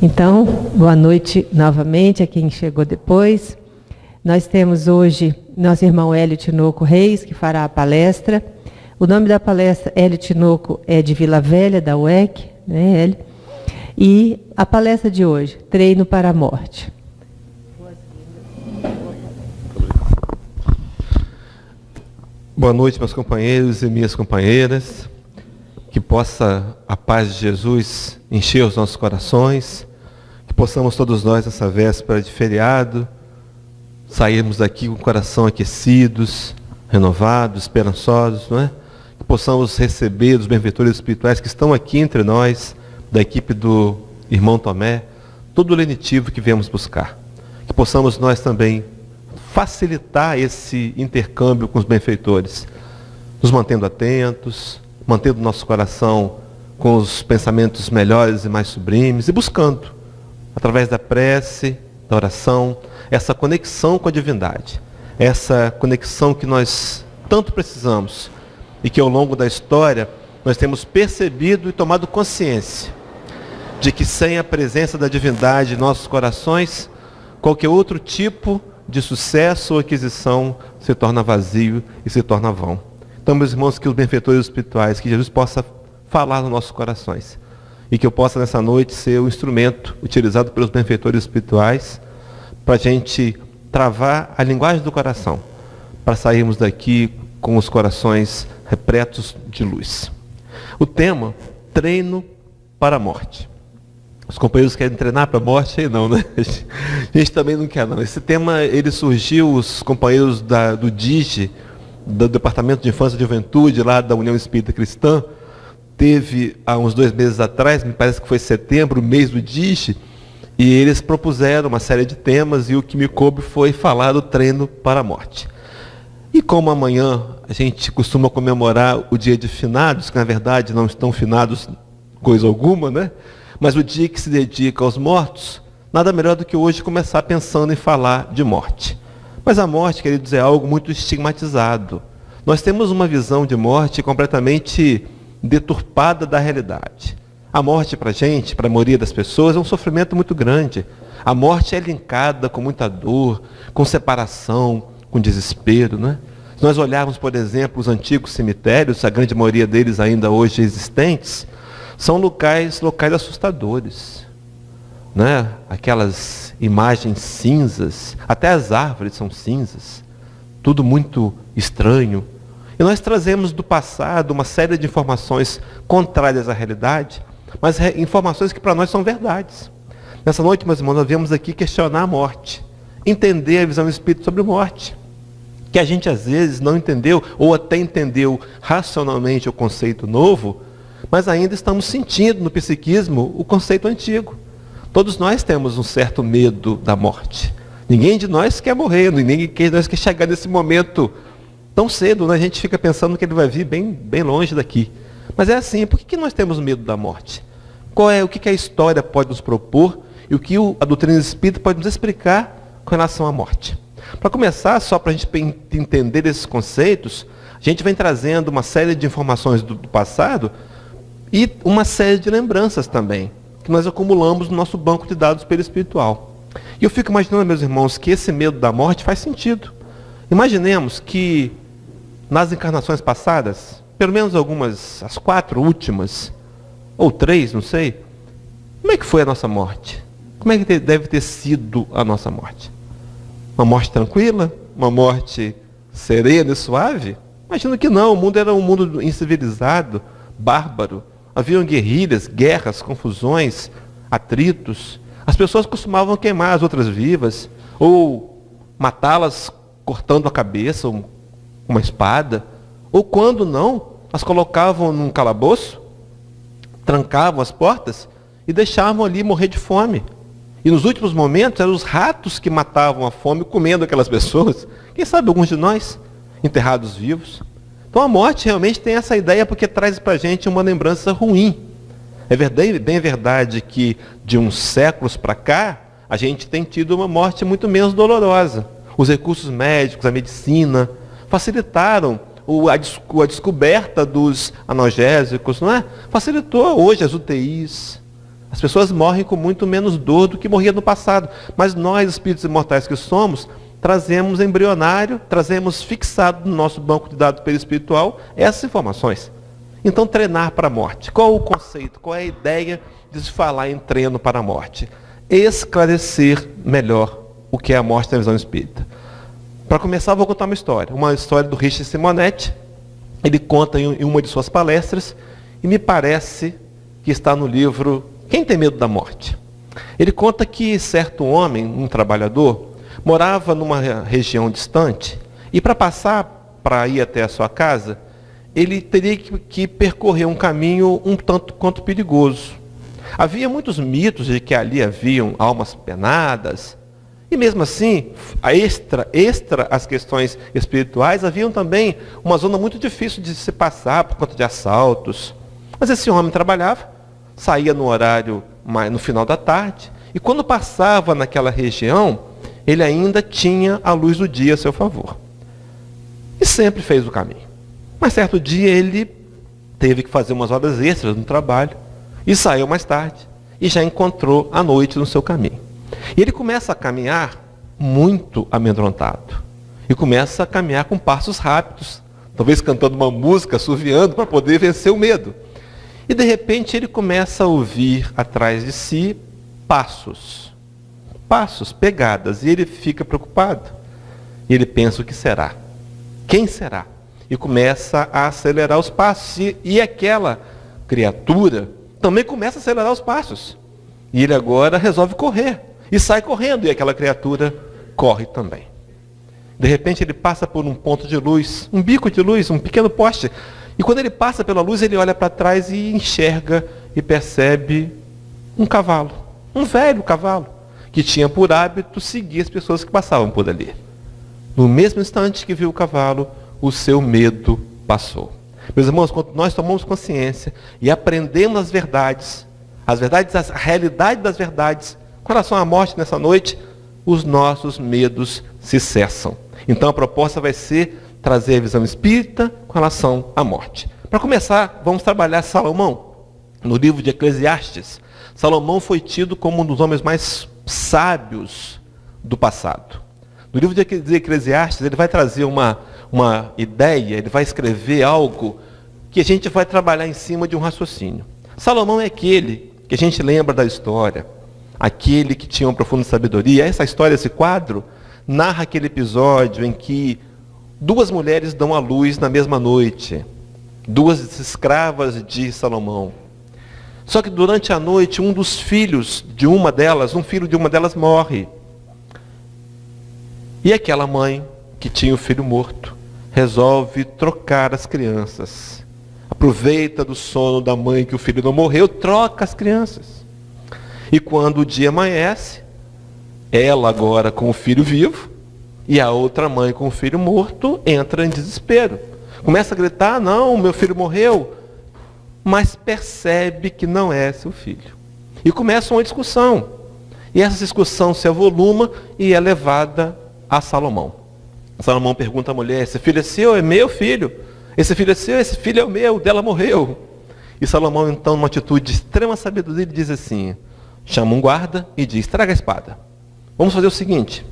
Então, boa noite novamente a quem chegou depois. Nós temos hoje nosso irmão Hélio Tinoco Reis, que fará a palestra. O nome da palestra, Hélio Tinoco, é de Vila Velha, da UEC, né, Hélio? E a palestra de hoje, Treino para a Morte. Boa noite, meus companheiros e minhas companheiras. Que possa a paz de Jesus encher os nossos corações, que possamos todos nós, nessa véspera de feriado, sairmos daqui com o coração aquecidos, renovados, esperançosos, não é? Que possamos receber os benfeitores espirituais que estão aqui entre nós, da equipe do irmão Tomé, todo o lenitivo que viemos buscar. Que possamos nós também facilitar esse intercâmbio com os benfeitores, nos mantendo atentos, mantendo nosso coração com os pensamentos melhores e mais sublimes e buscando, através da prece, da oração, essa conexão com a divindade, essa conexão que nós tanto precisamos e que ao longo da história nós temos percebido e tomado consciência de que sem a presença da divindade em nossos corações, qualquer outro tipo de sucesso ou aquisição se torna vazio e se torna vão. Então, meus irmãos, que os benfeitores espirituais, que Jesus possa falar nos nossos corações e que eu possa nessa noite ser o instrumento utilizado pelos benfeitores espirituais para a gente travar a linguagem do coração, para sairmos daqui com os corações repletos de luz. O tema, treino para a morte. Os companheiros querem treinar para a morte? Aí não, né? A gente também não quer, não. Esse tema, ele surgiu, os companheiros do DIGE, do Departamento de Infância e Juventude, lá da União Espírita Cristã, teve há uns 2 meses atrás, me parece que foi setembro, o mês do DIGE, e eles propuseram uma série de temas, e o que me coube foi falar do treino para a morte. E como amanhã a gente costuma comemorar o dia de finados, que na verdade não estão finados coisa alguma, né? Mas o dia que se dedica aos mortos, nada melhor do que hoje começar pensando em falar de morte. Mas a morte, queridos, é algo muito estigmatizado. Nós temos uma visão de morte completamente deturpada da realidade. A morte para a gente, para a maioria das pessoas, é um sofrimento muito grande. A morte é linkada com muita dor, com separação, com desespero, né? Se nós olharmos, por exemplo, os antigos cemitérios, a grande maioria deles ainda hoje existentes, são locais assustadores, né? Aquelas imagens cinzas, até as árvores são cinzas, tudo muito estranho. E nós trazemos do passado uma série de informações contrárias à realidade, mas informações que para nós são verdades. Nessa noite, meus irmãos, nós viemos aqui questionar a morte, entender a visão espírita sobre morte, que a gente às vezes não entendeu, ou até entendeu racionalmente o conceito novo, mas ainda estamos sentindo no psiquismo o conceito antigo. Todos nós temos um certo medo da morte. Ninguém de nós quer morrer, ninguém de nós quer chegar nesse momento tão cedo, né? A gente fica pensando que ele vai vir bem longe daqui. Mas é assim, por que nós temos medo da morte? O que a história pode nos propor e o que a doutrina espírita pode nos explicar com relação à morte? Para começar, só para a gente entender esses conceitos, a gente vem trazendo uma série de informações do passado e uma série de lembranças também, que nós acumulamos no nosso banco de dados perispiritual. E eu fico imaginando, meus irmãos, que esse medo da morte faz sentido. Imaginemos que nas encarnações passadas, pelo menos algumas, as 4 últimas, ou 3, não sei, como é que foi a nossa morte? Como é que deve ter sido a nossa morte? Uma morte tranquila? Uma morte serena e suave? Imagino que não, o mundo era um mundo incivilizado, bárbaro. Haviam guerrilhas, guerras, confusões, atritos. As pessoas costumavam queimar as outras vivas, ou matá-las cortando a cabeça, com uma espada. Ou quando não, as colocavam num calabouço, trancavam as portas e deixavam ali morrer de fome. E nos últimos momentos eram os ratos que matavam a fome comendo aquelas pessoas. Quem sabe alguns de nós, enterrados vivos. Então a morte realmente tem essa ideia porque traz para a gente uma lembrança ruim. É bem verdade que de uns séculos para cá, a gente tem tido uma morte muito menos dolorosa. Os recursos médicos, a medicina, facilitaram a descoberta dos analgésicos, não é? Facilitou hoje as UTIs, As pessoas morrem com muito menos dor do que morria no passado. Mas nós, espíritos imortais que somos, trazemos embrionário, trazemos fixado no nosso banco de dados perispiritual essas informações. Então, treinar para a morte. Qual o conceito? Qual é a ideia de se falar em treino para a morte? Esclarecer melhor o que é a morte na visão espírita. Para começar, vou contar uma história do Richard Simonetti. Ele conta em uma de suas palestras, e me parece que está no livro Quem Tem Medo da Morte. Ele conta que certo homem, um trabalhador, morava numa região distante, e para ir até a sua casa, ele teria que percorrer um caminho um tanto quanto perigoso. Havia muitos mitos de que ali haviam almas penadas, e mesmo assim, extra as questões espirituais, haviam também uma zona muito difícil de se passar por conta de assaltos. Mas esse homem trabalhava, saía no horário no final da tarde, e quando passava naquela região, ele ainda tinha a luz do dia a seu favor. E sempre fez o caminho. Mas certo dia ele teve que fazer umas horas extras no trabalho, e saiu mais tarde, e já encontrou a noite no seu caminho. E ele começa a caminhar muito amedrontado. E começa a caminhar com passos rápidos, talvez cantando uma música, assoviando, para poder vencer o medo. E de repente ele começa a ouvir atrás de si passos, pegadas, e ele fica preocupado. E ele pensa: o que será? Quem será? E começa a acelerar os passos. E aquela criatura também começa a acelerar os passos. E ele agora resolve correr. E sai correndo, e aquela criatura corre também. De repente ele passa por um ponto de luz, um bico de luz, um pequeno poste. E quando ele passa pela luz, ele olha para trás e enxerga e percebe um cavalo, um velho cavalo, que tinha por hábito seguir as pessoas que passavam por ali. No mesmo instante que viu o cavalo, o seu medo passou. Meus irmãos, quando nós tomamos consciência e aprendemos a realidade das verdades, com relação à morte nessa noite, os nossos medos se cessam. Então a proposta vai ser trazer a visão espírita com relação à morte. Para começar, vamos trabalhar Salomão. No livro de Eclesiastes, Salomão foi tido como um dos homens mais sábios do passado. No livro de Eclesiastes, ele vai trazer uma ideia, ele vai escrever algo que a gente vai trabalhar em cima de um raciocínio. Salomão é aquele que a gente lembra da história, aquele que tinha uma profunda sabedoria. Essa história, esse quadro, narra aquele episódio em que duas mulheres dão à luz na mesma noite, duas escravas de Salomão. Só que durante a noite, um filho de uma delas morre. E aquela mãe, que tinha o filho morto, resolve trocar as crianças. Aproveita do sono da mãe que o filho não morreu, troca as crianças. E quando o dia amanhece, ela agora com o filho vivo, e a outra mãe com o filho morto, entra em desespero. Começa a gritar: não, meu filho morreu. Mas percebe que não é seu filho. E começa uma discussão. E essa discussão se avoluma e é levada a Salomão. Salomão pergunta à mulher: esse filho é seu? É meu filho. Esse filho é seu? Esse filho é o meu. Dela morreu. E Salomão, então, numa atitude de extrema sabedoria, ele diz assim: chama um guarda e diz: traga a espada. Vamos fazer o seguinte: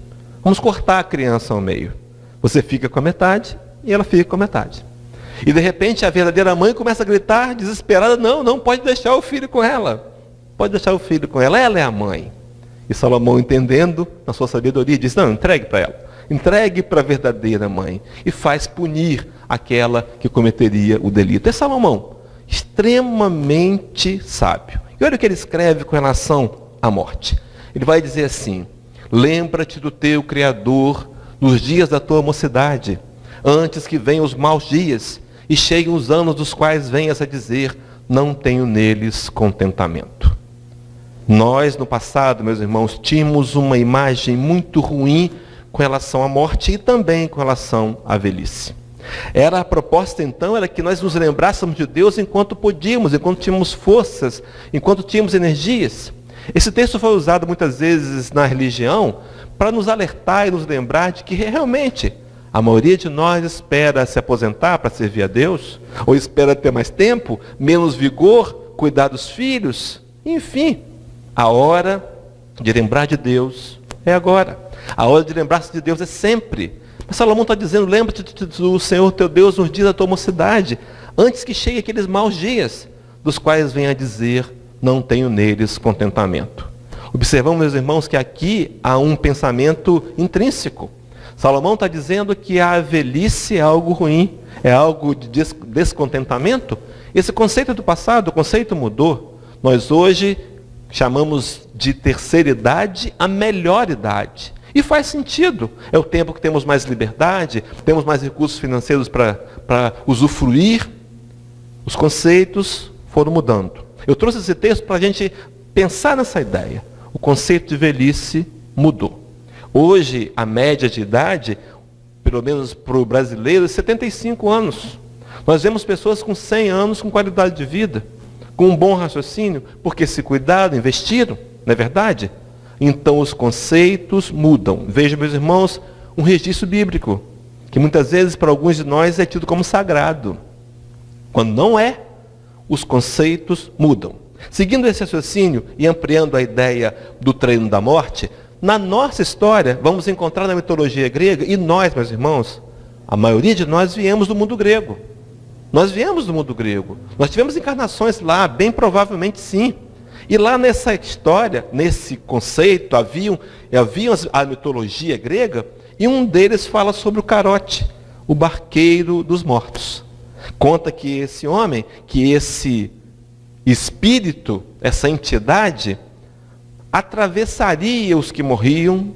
vamos cortar a criança ao meio. Você fica com a metade e ela fica com a metade. E de repente a verdadeira mãe começa a gritar, desesperada: não pode deixar o filho com ela. Pode deixar o filho com ela, ela é a mãe. E Salomão, entendendo na sua sabedoria, diz: não, entregue para ela. Entregue para a verdadeira mãe. E faz punir aquela que cometeria o delito. É Salomão, extremamente sábio. E olha o que ele escreve com relação à morte. Ele vai dizer assim: lembra-te do teu Criador nos dias da tua mocidade, antes que venham os maus dias e cheguem os anos dos quais venhas a dizer: não tenho neles contentamento. Nós, no passado, meus irmãos, tínhamos uma imagem muito ruim com relação à morte e também com relação à velhice. A proposta, então, era que nós nos lembrássemos de Deus enquanto podíamos, enquanto tínhamos forças, enquanto tínhamos energias. Esse texto foi usado muitas vezes na religião para nos alertar e nos lembrar de que realmente a maioria de nós espera se aposentar para servir a Deus, ou espera ter mais tempo, menos vigor, cuidar dos filhos, enfim, A hora de lembrar de Deus é agora. A hora de lembrar-se de Deus é sempre. Mas Salomão está dizendo, lembra-te do Senhor teu Deus nos dias da tua mocidade, antes que chegue aqueles maus dias, dos quais venha a dizer, não tenho neles contentamento. Observamos, meus irmãos, que aqui há um pensamento intrínseco. Salomão está dizendo que a velhice é algo ruim, é algo de descontentamento. Esse conceito do passado, o conceito mudou. Nós hoje chamamos de terceira idade a melhor idade. E faz sentido. É o tempo que temos mais liberdade, temos mais recursos financeiros para usufruir. Os conceitos foram mudando. Eu trouxe esse texto para a gente pensar nessa ideia. O conceito de velhice mudou. Hoje, a média de idade, pelo menos para o brasileiro, é 75 anos. Nós vemos pessoas com 100 anos com qualidade de vida, com um bom raciocínio, porque se cuidaram, investiram, não é verdade? Então os conceitos mudam. Vejam, meus irmãos, um registro bíblico, que muitas vezes para alguns de nós é tido como sagrado. Quando não é, os conceitos mudam. Seguindo esse raciocínio e ampliando a ideia do treino da morte, na nossa história, vamos encontrar na mitologia grega, e nós, meus irmãos, a maioria de nós viemos do mundo grego. Nós viemos do mundo grego. Nós tivemos encarnações lá, bem provavelmente sim. E lá nessa história, nesse conceito, haviam a mitologia grega, e um deles fala sobre o Carote, o barqueiro dos mortos. Conta que esse homem, que esse espírito, essa entidade, atravessaria os que morriam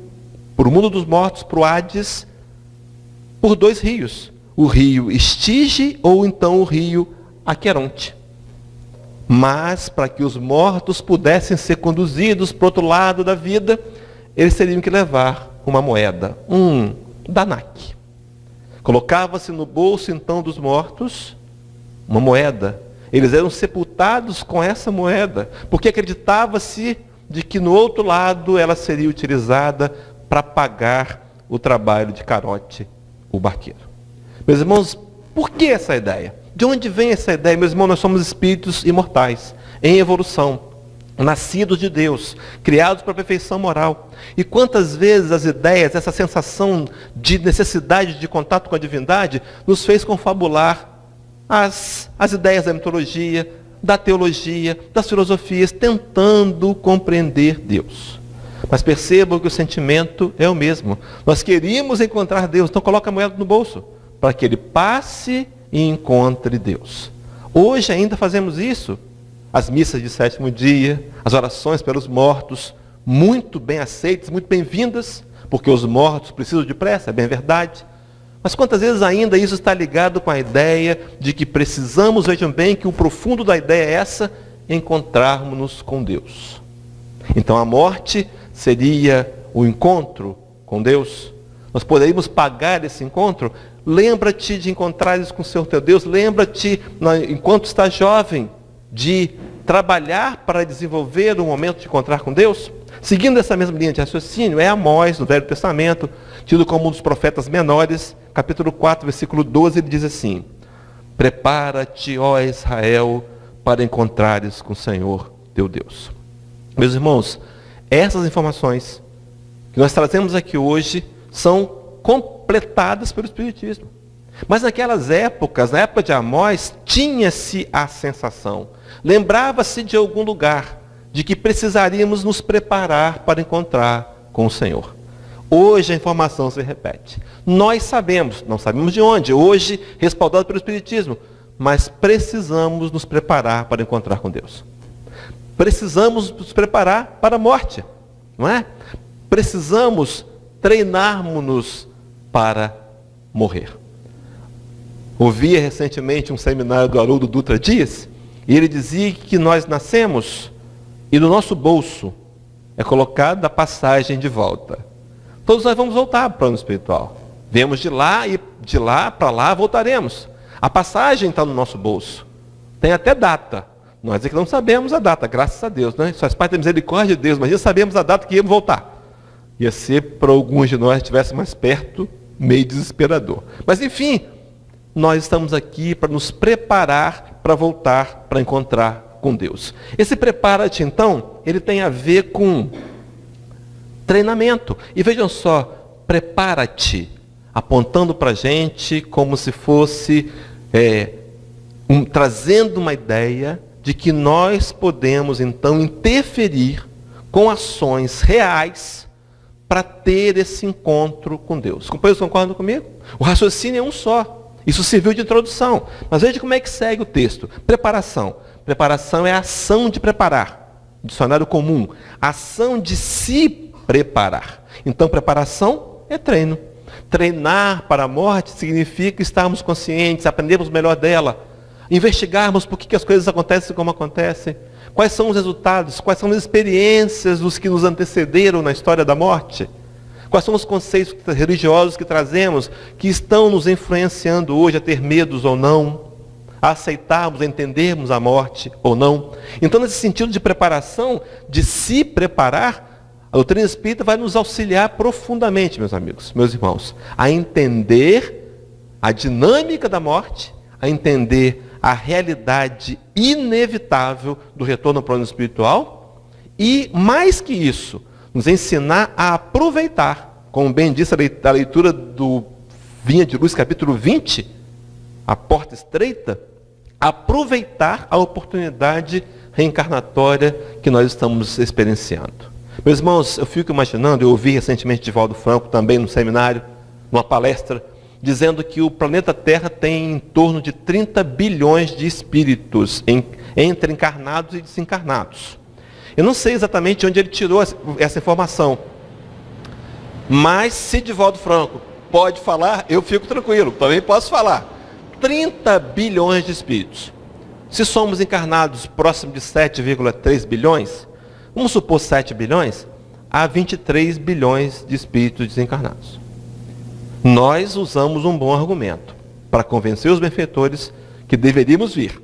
para o mundo dos mortos, para o Hades, por 2 rios. O rio Estige ou então o rio Aqueronte. Mas, para que os mortos pudessem ser conduzidos para o outro lado da vida, eles teriam que levar uma moeda, um danak. Colocava-se no bolso, então, dos mortos, uma moeda. Eles eram sepultados com essa moeda, porque acreditava-se de que no outro lado ela seria utilizada para pagar o trabalho de Carote, o barqueiro. Meus irmãos, por que essa ideia? De onde vem essa ideia? Meus irmãos, nós somos espíritos imortais, em evolução, nascidos de Deus, criados para a perfeição moral. E quantas vezes as ideias, essa sensação de necessidade de contato com a divindade, nos fez confabular as ideias da mitologia, da teologia, das filosofias, tentando compreender Deus. Mas percebam que o sentimento é o mesmo. Nós queríamos encontrar Deus, então coloca a moeda no bolso, para que ele passe e encontre Deus. Hoje ainda fazemos isso. As missas de 7º dia, as orações pelos mortos, muito bem aceitas, muito bem-vindas, porque os mortos precisam de pressa, é bem verdade. Mas quantas vezes ainda isso está ligado com a ideia de que precisamos, vejam bem, que o profundo da ideia é essa, encontrarmos-nos com Deus. Então a morte seria o encontro com Deus. Nós poderíamos pagar esse encontro. Lembra-te de encontrares com o Senhor teu Deus. Lembra-te, enquanto está jovem, de trabalhar para desenvolver o momento de encontrar com Deus. Seguindo essa mesma linha de raciocínio, é Amós, no Velho Testamento, tido como um dos profetas menores, capítulo 4, versículo 12, ele diz assim: prepara-te, ó Israel, para encontrares com o Senhor teu Deus. Meus irmãos, essas informações que nós trazemos aqui hoje são completadas pelo Espiritismo. Mas naquelas épocas, na época de Amós, tinha-se a sensação, lembrava-se de algum lugar, de que precisaríamos nos preparar para encontrar com o Senhor. Hoje a informação se repete. Nós sabemos, não sabemos de onde, hoje respaldado pelo Espiritismo, mas precisamos nos preparar para encontrar com Deus. Precisamos nos preparar para a morte, não é? Precisamos treinarmos-nos para morrer. Ouvia recentemente um seminário do Haroldo Dutra Dias, e ele dizia que nós nascemos e no nosso bolso é colocada a passagem de volta. Todos nós vamos voltar para o plano espiritual. Viemos de lá e de lá para lá voltaremos. A passagem está no nosso bolso. Tem até data. Nós é que não sabemos a data, graças a Deus. Né? Isso faz parte da misericórdia de Deus, mas já sabemos a data que íamos voltar. Ia ser para alguns de nós, estivesse mais perto, meio desesperador. Mas enfim, nós estamos aqui para nos preparar para voltar, para encontrar com Deus. Esse prepara-te, então, ele tem a ver com treinamento. E vejam só, prepara-te, apontando para a gente como se fosse trazendo uma ideia de que nós podemos, então, interferir com ações reais para ter esse encontro com Deus. Companheiros, concordam comigo? O raciocínio é um só. Isso serviu de introdução. Mas veja como é que segue o texto. Preparação. Preparação é a ação de preparar. Dicionário comum. Ação de se preparar. Então, preparação é treino. Treinar para a morte significa estarmos conscientes, aprendermos melhor dela, investigarmos por que as coisas acontecem como acontecem, quais são os resultados, quais são as experiências dos que nos antecederam na história da morte, quais são os conceitos religiosos que trazemos, que estão nos influenciando hoje a ter medos ou não, a aceitarmos, a entendermos a morte ou não. Então, nesse sentido de preparação, de se preparar, a doutrina espírita vai nos auxiliar profundamente, meus amigos, meus irmãos, a entender a dinâmica da morte, a entender a realidade inevitável do retorno ao plano espiritual e, mais que isso, nos ensinar a aproveitar, como bem disse a leitura do Vinha de Luz, capítulo 20, a porta estreita, aproveitar a oportunidade reencarnatória que nós estamos experienciando. Meus irmãos, eu fico imaginando, eu ouvi recentemente Divaldo Franco, também no seminário, numa palestra, dizendo que o planeta Terra tem em torno de 30 bilhões de espíritos, entre encarnados e desencarnados. Eu não sei exatamente onde ele tirou essa informação, mas se Divaldo Franco pode falar, eu fico tranquilo, também posso falar. 30 bilhões de espíritos. Se somos encarnados próximo de 7,3 bilhões, vamos supor 7 bilhões, há 23 bilhões de espíritos desencarnados. Nós usamos um bom argumento para convencer os benfeitores que deveríamos vir.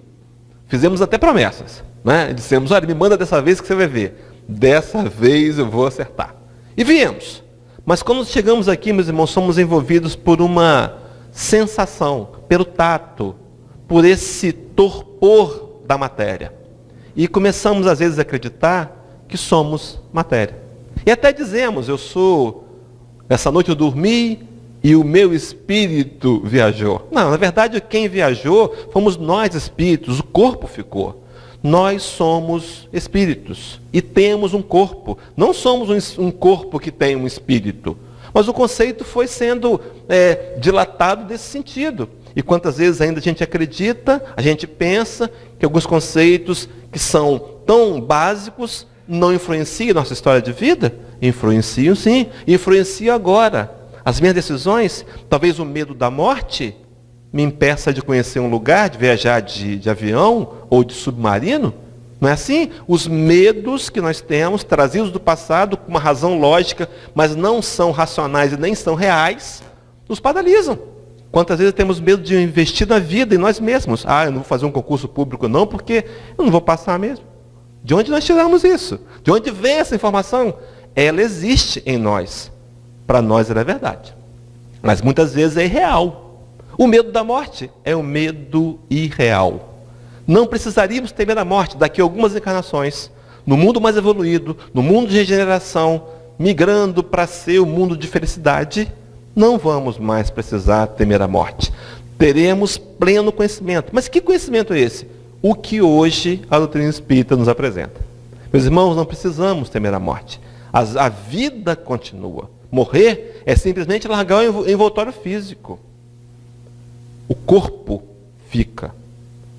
Fizemos até promessas, né? Dissemos, olha, me manda dessa vez que você vai ver. Dessa vez eu vou acertar. E viemos. Mas quando chegamos aqui, meus irmãos, somos envolvidos por uma sensação, pelo tato, por esse torpor da matéria. E começamos, às vezes, a acreditar que somos matéria. E até dizemos, essa noite eu dormi e o meu espírito viajou. Não, na verdade, quem viajou fomos nós espíritos, o corpo ficou. Nós somos espíritos e temos um corpo. Não somos um corpo que tem um espírito. Mas o conceito foi sendo dilatado desse sentido. E quantas vezes ainda a gente acredita, a gente pensa que alguns conceitos que são tão básicos não influenciam nossa história de vida? Influenciam sim, influenciam agora. As minhas decisões, talvez o medo da morte me impeça de conhecer um lugar, de viajar de avião ou de submarino. Não é assim? Os medos que nós temos, trazidos do passado, com uma razão lógica, mas não são racionais e nem são reais, nos paralisam. Quantas vezes temos medo de investir na vida, em nós mesmos? Eu não vou fazer um concurso público não, porque eu não vou passar mesmo. De onde nós tiramos isso? De onde vem essa informação? Ela existe em nós. Para nós ela é verdade. Mas muitas vezes é irreal. O medo da morte é um medo irreal. Não precisaríamos temer a morte daqui a algumas encarnações, no mundo mais evoluído, no mundo de regeneração, migrando para ser o mundo de felicidade, não vamos mais precisar temer a morte. Teremos pleno conhecimento. Mas que conhecimento é esse? O que hoje a doutrina espírita nos apresenta. Meus irmãos, não precisamos temer a morte. A vida continua. Morrer é simplesmente largar o envoltório físico. O corpo fica.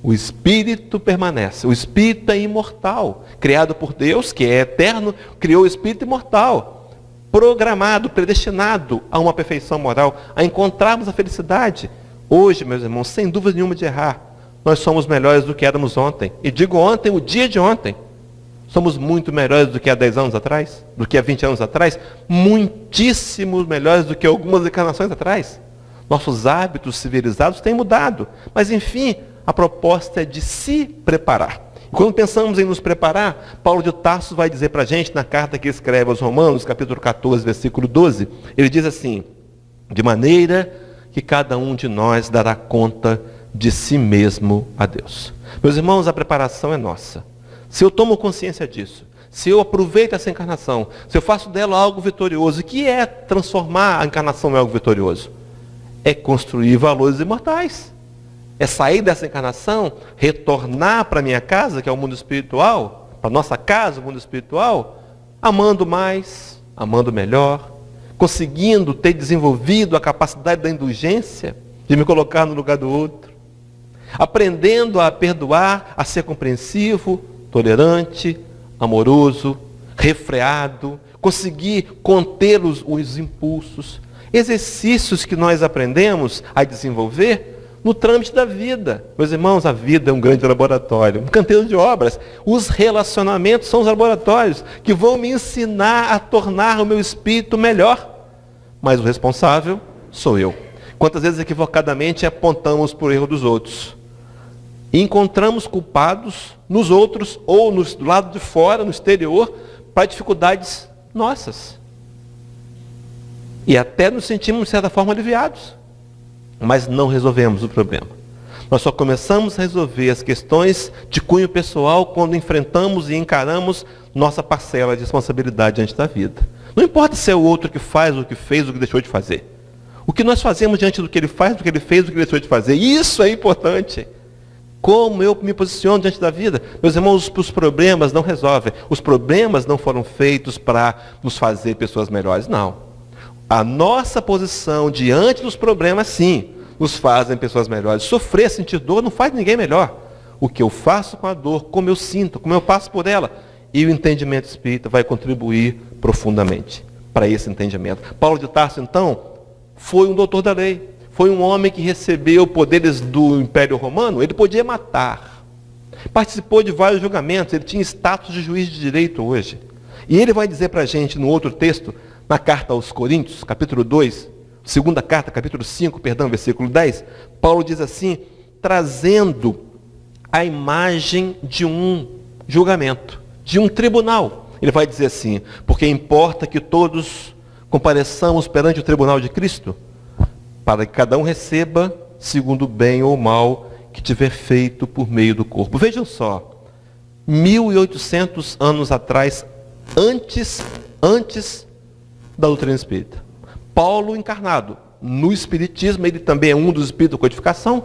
O espírito permanece. O espírito é imortal. Criado por Deus, que é eterno, criou o espírito imortal. Programado, predestinado a uma perfeição moral, a encontrarmos a felicidade. Hoje, meus irmãos, sem dúvida nenhuma de errar, nós somos melhores do que éramos ontem. E digo ontem, o dia de ontem. Somos muito melhores do que há 10 anos atrás, do que há 20 anos atrás, muitíssimos melhores do que algumas encarnações atrás. Nossos hábitos civilizados têm mudado, mas enfim, a proposta é de se preparar. E quando pensamos em nos preparar, Paulo de Tarso vai dizer para a gente, na carta que escreve aos Romanos, capítulo 14, versículo 12, ele diz assim, de maneira que cada um de nós dará conta de si mesmo a Deus. Meus irmãos, a preparação é nossa. se eu tomo consciência disso, se eu aproveito essa encarnação, se eu faço dela algo vitorioso, o que é transformar a encarnação em algo vitorioso? É construir valores imortais. É sair dessa encarnação, retornar para a minha casa, que é o mundo espiritual, para a nossa casa, o mundo espiritual, amando mais, amando melhor, conseguindo ter desenvolvido a capacidade da indulgência, de me colocar no lugar do outro, aprendendo a perdoar, a ser compreensivo, tolerante, amoroso, refreado, conseguir conter os impulsos, exercícios que nós aprendemos a desenvolver no trâmite da vida. Meus irmãos, a vida é um grande laboratório, um canteiro de obras. Os relacionamentos são os laboratórios que vão me ensinar a tornar o meu espírito melhor. Mas o responsável sou eu. Quantas vezes equivocadamente apontamos por erro dos outros? E encontramos culpados nos outros ou do lado de fora, no exterior, para dificuldades nossas. E até nos sentimos, de certa forma, aliviados. Mas não resolvemos o problema. Nós só começamos a resolver as questões de cunho pessoal quando enfrentamos e encaramos nossa parcela de responsabilidade diante da vida. Não importa se é o outro que faz, o que fez, o que deixou de fazer. O que nós fazemos diante do que ele faz, do que ele fez, do que ele deixou de fazer. Isso é importante. Como eu me posiciono diante da vida. Meus irmãos, os problemas não resolvem. Os problemas não foram feitos para nos fazer pessoas melhores, não. A nossa posição diante dos problemas, sim, nos fazem pessoas melhores. Sofrer, sentir dor, não faz ninguém melhor. O que eu faço com a dor, como eu sinto, como eu passo por ela. E o entendimento espírita vai contribuir profundamente para esse entendimento. Paulo de Tarso, então, foi um doutor da lei. Foi um homem que recebeu poderes do Império Romano. Ele podia matar. Participou de vários julgamentos. Ele tinha status de juiz de direito hoje. E ele vai dizer para a gente, no outro texto, na carta aos Coríntios, capítulo 2, segunda carta, capítulo 5, versículo 10, Paulo diz assim, trazendo a imagem de um julgamento, de um tribunal. Ele vai dizer assim, porque importa que todos compareçamos perante o tribunal de Cristo, para que cada um receba segundo o bem ou mal que tiver feito por meio do corpo. Vejam só, 1800 anos atrás, antes da doutrina espírita. Paulo encarnado. No Espiritismo, ele também é um dos espíritos da codificação.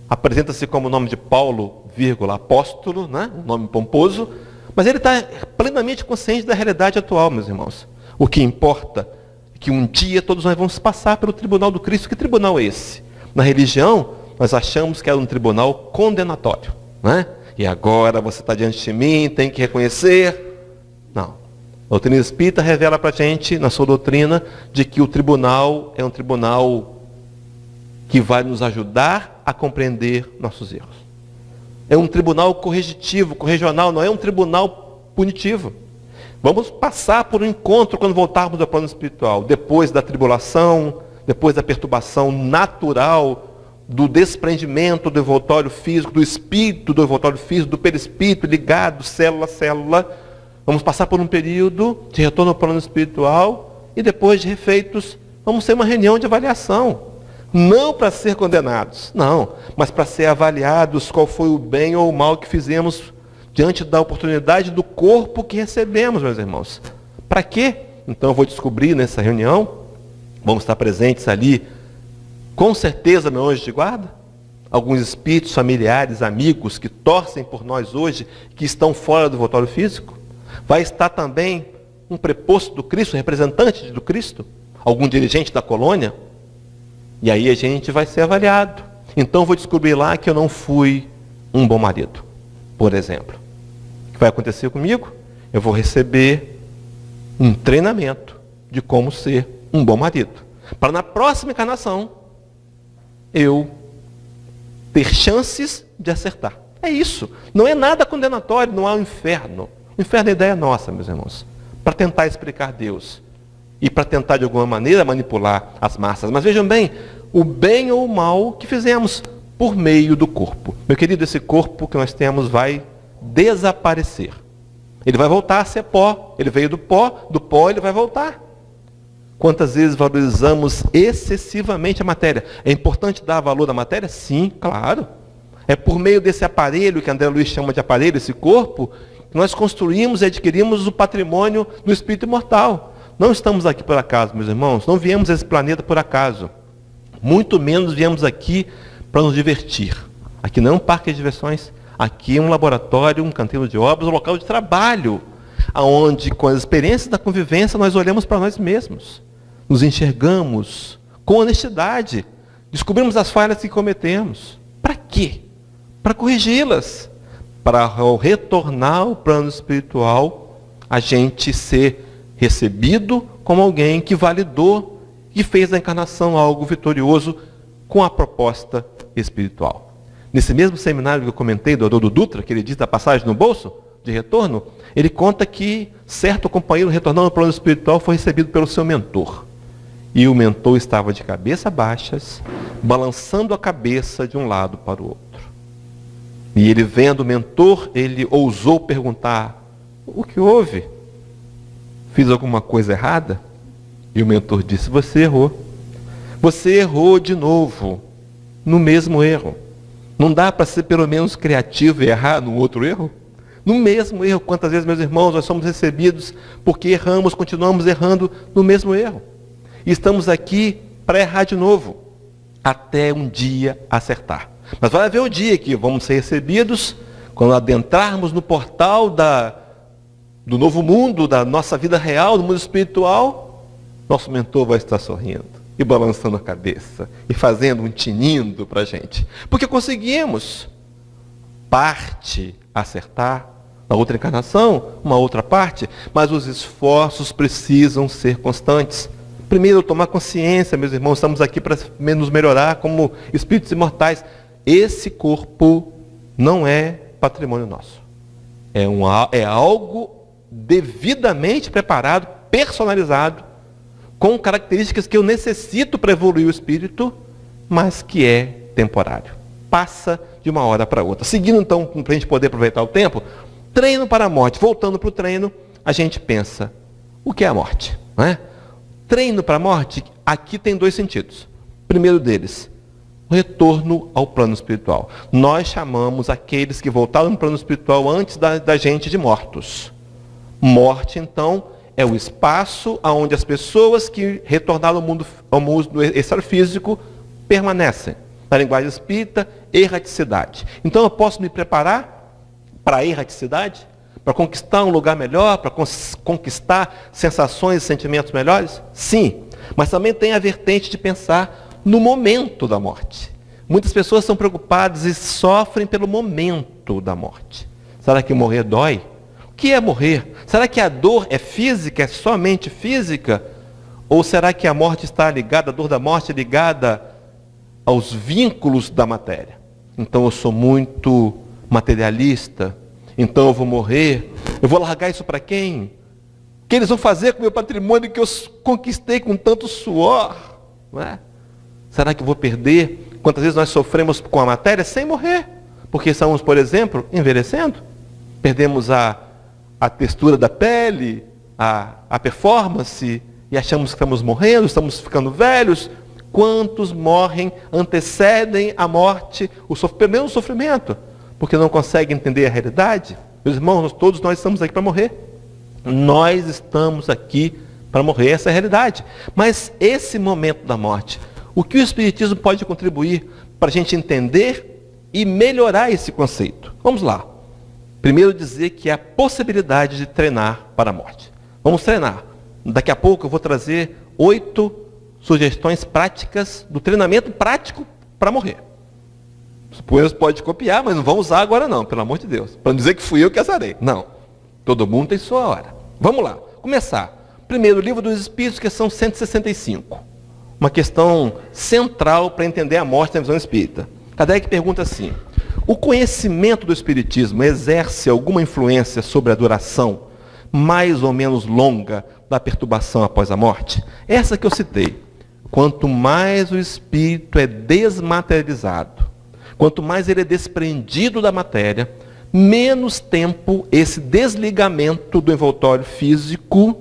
Apresenta-se como o nome de Paulo, apóstolo, né? Um nome pomposo. Mas ele está plenamente consciente da realidade atual, meus irmãos. O que importa é que um dia todos nós vamos passar pelo tribunal do Cristo. Que tribunal é esse? Na religião, nós achamos que era um tribunal condenatório, né? E agora você está diante de mim, tem que reconhecer. Não. A doutrina espírita revela para a gente, na sua doutrina, de que o tribunal é um tribunal que vai nos ajudar a compreender nossos erros. É um tribunal corrigitivo, corregional, não é um tribunal punitivo. Vamos passar por um encontro quando voltarmos ao plano espiritual, depois da tribulação, depois da perturbação natural, do desprendimento do envoltório físico, do espírito do envoltório físico, do perispírito ligado, célula a célula. Vamos passar por um período de retorno ao plano espiritual e depois de refeitos, vamos ter uma reunião de avaliação. Não para ser condenados, não, mas para ser avaliados qual foi o bem ou o mal que fizemos diante da oportunidade do corpo que recebemos, meus irmãos. Para quê? Então eu vou descobrir nessa reunião, vamos estar presentes ali, com certeza, meu anjo de guarda, alguns espíritos familiares, amigos que torcem por nós hoje, que estão fora do envoltório físico. Vai estar também um preposto do Cristo, representante do Cristo, algum dirigente da colônia, e aí a gente vai ser avaliado. Então eu vou descobrir lá que eu não fui um bom marido, por exemplo. O que vai acontecer comigo? Eu vou receber um treinamento de como ser um bom marido. Para na próxima encarnação, eu ter chances de acertar. É isso. Não é nada condenatório, não há um inferno. O inferno é ideia nossa, meus irmãos, para tentar explicar Deus e para tentar de alguma maneira manipular as massas. Mas vejam bem, o bem ou o mal que fizemos por meio do corpo. Meu querido, esse corpo que nós temos vai desaparecer. Ele vai voltar a ser pó. Ele veio do pó ele vai voltar. Quantas vezes valorizamos excessivamente a matéria? É importante dar valor à matéria? Sim, claro. É por meio desse aparelho, que André Luiz chama de aparelho, esse corpo, Nós construímos e adquirimos o patrimônio do espírito imortal. Não estamos aqui por acaso, meus irmãos. Não viemos a esse planeta por acaso. Muito menos viemos aqui para nos divertir. Aqui não é um parque de diversões. Aqui é um laboratório, um canteiro de obras, um local de trabalho, onde, com as experiências da convivência, nós olhamos para nós mesmos. Nos enxergamos com honestidade. Descobrimos as falhas que cometemos. Para quê? Para corrigi-las. Para, ao retornar ao plano espiritual, a gente ser recebido como alguém que validou e fez da encarnação algo vitorioso com a proposta espiritual. Nesse mesmo seminário que eu comentei do Haroldo Dutra, que ele diz da passagem no bolso, de retorno, ele conta que certo companheiro retornando ao plano espiritual foi recebido pelo seu mentor. E o mentor estava de cabeça baixas, balançando a cabeça de um lado para o outro. E ele vendo o mentor, ele ousou perguntar: o que houve? Fiz alguma coisa errada? E o mentor disse: você errou. Você errou de novo, no mesmo erro. Não dá para ser pelo menos criativo e errar no outro erro? No mesmo erro. Quantas vezes, meus irmãos, nós somos recebidos porque erramos, continuamos errando no mesmo erro. E estamos aqui para errar de novo, até um dia acertar. Mas vai haver o dia que vamos ser recebidos, quando adentrarmos no portal do novo mundo, da nossa vida real, do mundo espiritual, nosso mentor vai estar sorrindo e balançando a cabeça e fazendo um tinindo para a gente. Porque conseguimos parte acertar, na outra encarnação, uma outra parte, mas os esforços precisam ser constantes. Primeiro, tomar consciência, meus irmãos, estamos aqui para nos melhorar como espíritos imortais. Esse corpo não é patrimônio nosso. É algo devidamente preparado, personalizado, com características que eu necessito para evoluir o espírito, mas que é temporário. Passa de uma hora para outra. Seguindo então, para a gente poder aproveitar o tempo, treino para a morte. Voltando para o treino, a gente pensa: o que é a morte? Não é? Treino para a morte, aqui tem dois sentidos. O primeiro deles, o retorno ao plano espiritual. Nós chamamos aqueles que voltaram no plano espiritual antes da gente de mortos. Morte, então, é o espaço onde as pessoas que retornaram ao mundo do extrafísico permanecem. Na linguagem espírita, erraticidade. Então eu posso me preparar para a erraticidade? Para conquistar um lugar melhor? Para conquistar sensações e sentimentos melhores? Sim. Mas também tem a vertente de pensar no momento da morte. Muitas pessoas são preocupadas e sofrem pelo momento da morte. Será que morrer dói? O que é morrer? Será que a dor é física, é somente física? Ou será que a morte está ligada, a dor da morte é ligada aos vínculos da matéria? Então eu sou muito materialista, então eu vou morrer, eu vou largar isso para quem? O que eles vão fazer com o meu patrimônio que eu conquistei com tanto suor? Não é? Será que eu vou perder? Quantas vezes nós sofremos com a matéria sem morrer? Porque estamos, por exemplo, envelhecendo. Perdemos a textura da pele, a performance, e achamos que estamos morrendo, estamos ficando velhos. Quantos morrem, antecedem a morte, pelo menos o sofrimento, porque não conseguem entender a realidade? Meus irmãos, todos nós estamos aqui para morrer. Nós estamos aqui para morrer, essa é a realidade. Mas esse momento da morte, o que o Espiritismo pode contribuir para a gente entender e melhorar esse conceito? Vamos lá. Primeiro dizer que há possibilidade de treinar para a morte. Vamos treinar. Daqui a pouco eu vou trazer 8 sugestões práticas do treinamento prático para morrer. Depois pode copiar, mas não vão usar agora não, pelo amor de Deus. Para não dizer que fui eu que azarei. Não. Todo mundo tem sua hora. Vamos lá. Começar. Primeiro, Livro dos Espíritos, questão 165. Uma questão central para entender a morte na visão espírita. Kardec pergunta assim: o conhecimento do Espiritismo exerce alguma influência sobre a duração mais ou menos longa da perturbação após a morte? Essa que eu citei. Quanto mais o espírito é desmaterializado, quanto mais ele é desprendido da matéria, menos tempo esse desligamento do envoltório físico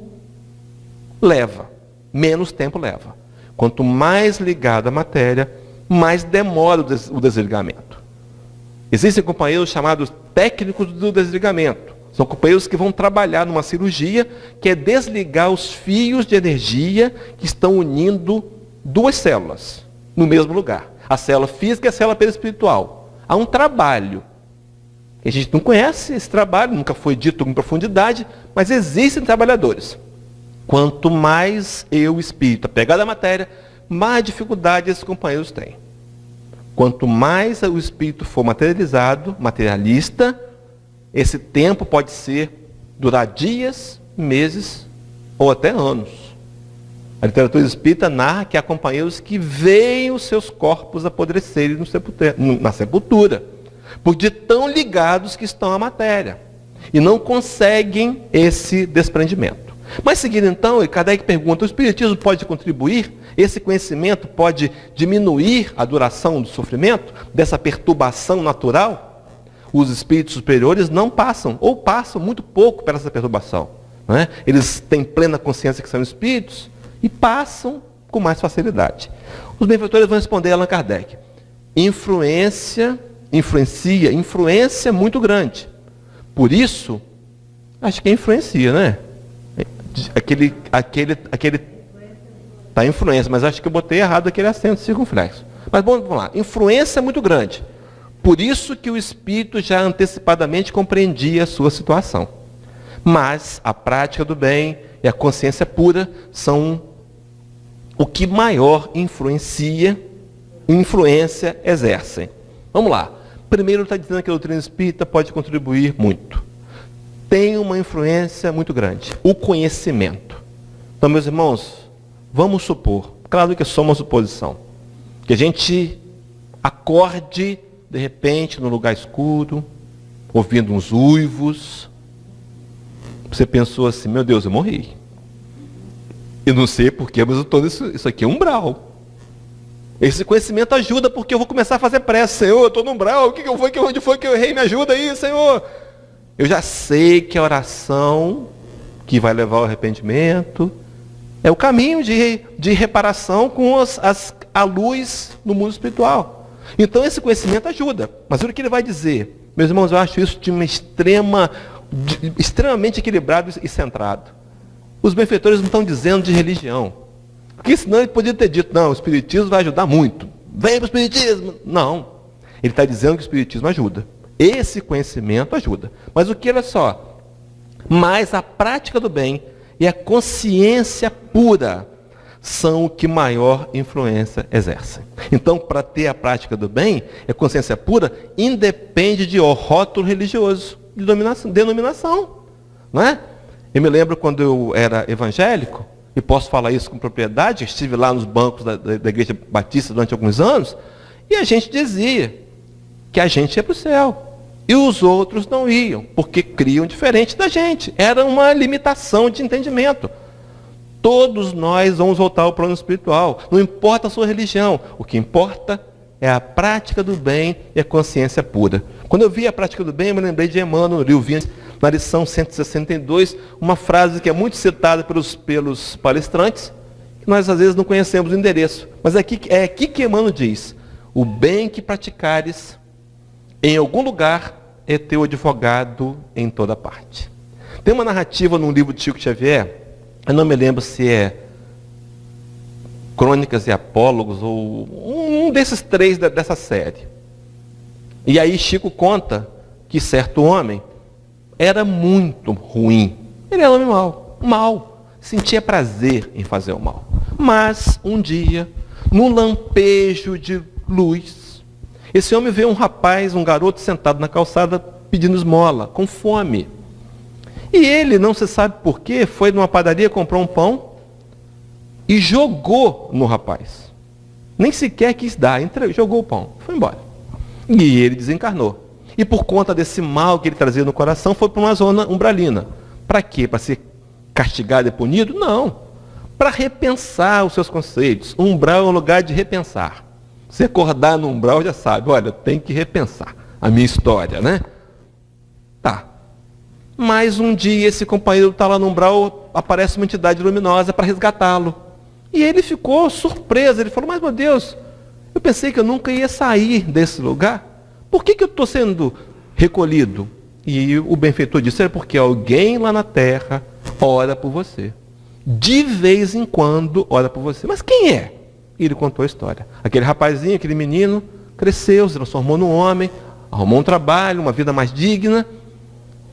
leva. Menos tempo leva. Quanto mais ligado à matéria, mais demora o desligamento. Existem companheiros chamados técnicos do desligamento. São companheiros que vão trabalhar numa cirurgia, que é desligar os fios de energia que estão unindo duas células no mesmo lugar. A célula física e a célula perispiritual. Há um trabalho. A gente não conhece esse trabalho, nunca foi dito com profundidade, mas existem trabalhadores. Quanto mais eu, o espírito, apegado à matéria, mais dificuldade esses companheiros têm. Quanto mais o espírito for materializado, materialista, esse tempo pode durar dias, meses ou até anos. A literatura espírita narra que há companheiros que veem os seus corpos apodrecerem na sepultura, por de tão ligados que estão à matéria, e não conseguem esse desprendimento. Mas seguindo então, Kardec pergunta, o espiritismo pode contribuir? Esse conhecimento pode diminuir a duração do sofrimento, dessa perturbação natural? Os espíritos superiores não passam, ou passam muito pouco por essa perturbação. Não é? Eles têm plena consciência que são espíritos e passam com mais facilidade. Os benfeitores vão responder a Allan Kardec. Influência muito grande. Por isso, acho que influencia, né? Tá, influência, mas acho que eu botei errado aquele acento circunflexo. Mas bom, vamos lá. Influência muito grande. Por isso que o espírito já antecipadamente compreendia a sua situação. Mas a prática do bem e a consciência pura são o que maior influência exercem. Vamos lá. Primeiro está dizendo que a doutrina espírita pode contribuir muito. Tem uma influência muito grande. O conhecimento. Então, meus irmãos, vamos supor, claro que é só uma suposição, que a gente acorde, de repente, no lugar escuro, ouvindo uns uivos. Você pensou assim, meu Deus, eu morri. Eu não sei porquê, mas eu estou isso aqui é umbral. Esse conhecimento ajuda, porque eu vou começar a fazer prece. Senhor, eu estou no umbral, onde foi que eu errei? Me ajuda aí, Senhor. Eu já sei que a oração que vai levar ao arrependimento é o caminho de reparação com a luz no mundo espiritual. Então esse conhecimento ajuda. Mas o que ele vai dizer? Meus irmãos, eu acho isso de uma extremamente equilibrado e centrado. Os benfeitores não estão dizendo de religião. Porque senão ele podia ter dito, não, o espiritismo vai ajudar muito. Vem para o espiritismo. Não. Ele está dizendo que o espiritismo ajuda. Esse conhecimento ajuda. Mas o que, olha só, mas a prática do bem e a consciência pura são o que maior influência exercem. Então, para ter a prática do bem e a consciência pura, independe de rótulo religioso, de denominação. Não é? Eu me lembro quando eu era evangélico, e posso falar isso com propriedade, estive lá nos bancos da Igreja Batista durante alguns anos, e a gente dizia que a gente ia para o céu. E os outros não iam, porque criam diferente da gente. Era uma limitação de entendimento. Todos nós vamos voltar ao plano espiritual. Não importa a sua religião. O que importa é a prática do bem e a consciência pura. Quando eu vi a prática do bem, eu me lembrei de Emmanuel, na lição 162, uma frase que é muito citada pelos palestrantes, que nós às vezes não conhecemos o endereço. Mas é aqui que Emmanuel diz, o bem que praticares em algum lugar é teu advogado em toda parte. Tem uma narrativa num livro de Chico Xavier, eu não me lembro se é Crônicas e Apólogos, ou um desses três dessa série. E aí Chico conta que certo homem era muito ruim. Ele era um homem mau, sentia prazer em fazer o mal. Mas um dia, num lampejo de luz, esse homem vê um garoto sentado na calçada pedindo esmola, com fome. E ele, não se sabe porquê, foi numa padaria, comprou um pão e jogou no rapaz. Nem sequer quis dar, jogou o pão, foi embora. E ele desencarnou. E por conta desse mal que ele trazia no coração, foi para uma zona umbralina. Para quê? Para ser castigado e punido? Não. Para repensar os seus conceitos. Umbral é um lugar de repensar. Se acordar no umbral, já sabe, olha, tem que repensar a minha história, né? Tá. Mas um dia esse companheiro está lá no umbral, aparece uma entidade luminosa para resgatá-lo. E ele ficou surpreso, ele falou, mas meu Deus, eu pensei que eu nunca ia sair desse lugar. Por que eu estou sendo recolhido? E o benfeitor disse, é porque alguém lá na terra ora por você. De vez em quando ora por você. Mas quem é? E ele contou a história. Aquele rapazinho, aquele menino, cresceu, se transformou num homem, arrumou um trabalho, uma vida mais digna,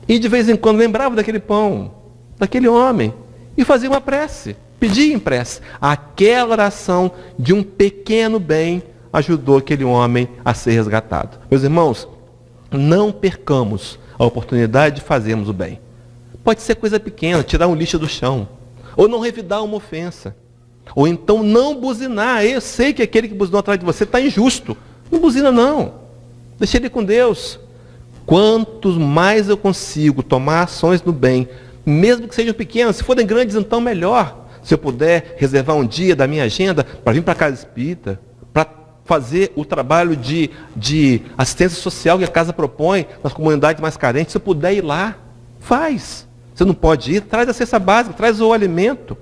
e de vez em quando lembrava daquele pão, daquele homem, e fazia uma prece, pedia em prece. Aquela oração de um pequeno bem ajudou aquele homem a ser resgatado. Meus irmãos, não percamos a oportunidade de fazermos o bem. Pode ser coisa pequena, tirar um lixo do chão, ou não revidar uma ofensa, ou então não buzinar. Eu sei que aquele que buzinou atrás de você está injusto. Não buzina não. Deixa ele com Deus. Quantos mais eu consigo tomar ações no bem, mesmo que sejam pequenas, se forem grandes, então melhor. Se eu puder reservar um dia da minha agenda para vir para a casa espírita, para fazer o trabalho de assistência social que a casa propõe nas comunidades mais carentes, se eu puder ir lá, faz. Você não pode ir, traz a cesta básica, traz o alimento.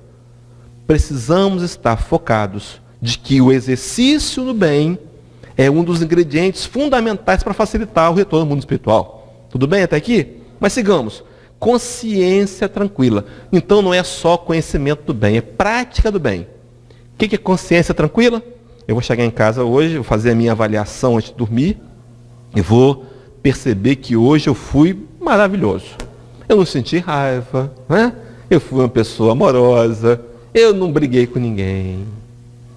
Precisamos estar focados de que o exercício no bem é um dos ingredientes fundamentais para facilitar o retorno ao mundo espiritual. Tudo bem até aqui? Mas sigamos. Consciência tranquila. Então não é só conhecimento do bem, é prática do bem. O que é consciência tranquila? Eu vou chegar em casa hoje, vou fazer a minha avaliação antes de dormir e vou perceber que hoje eu fui maravilhoso. Eu não senti raiva, né? Eu fui uma pessoa amorosa, eu não briguei com ninguém.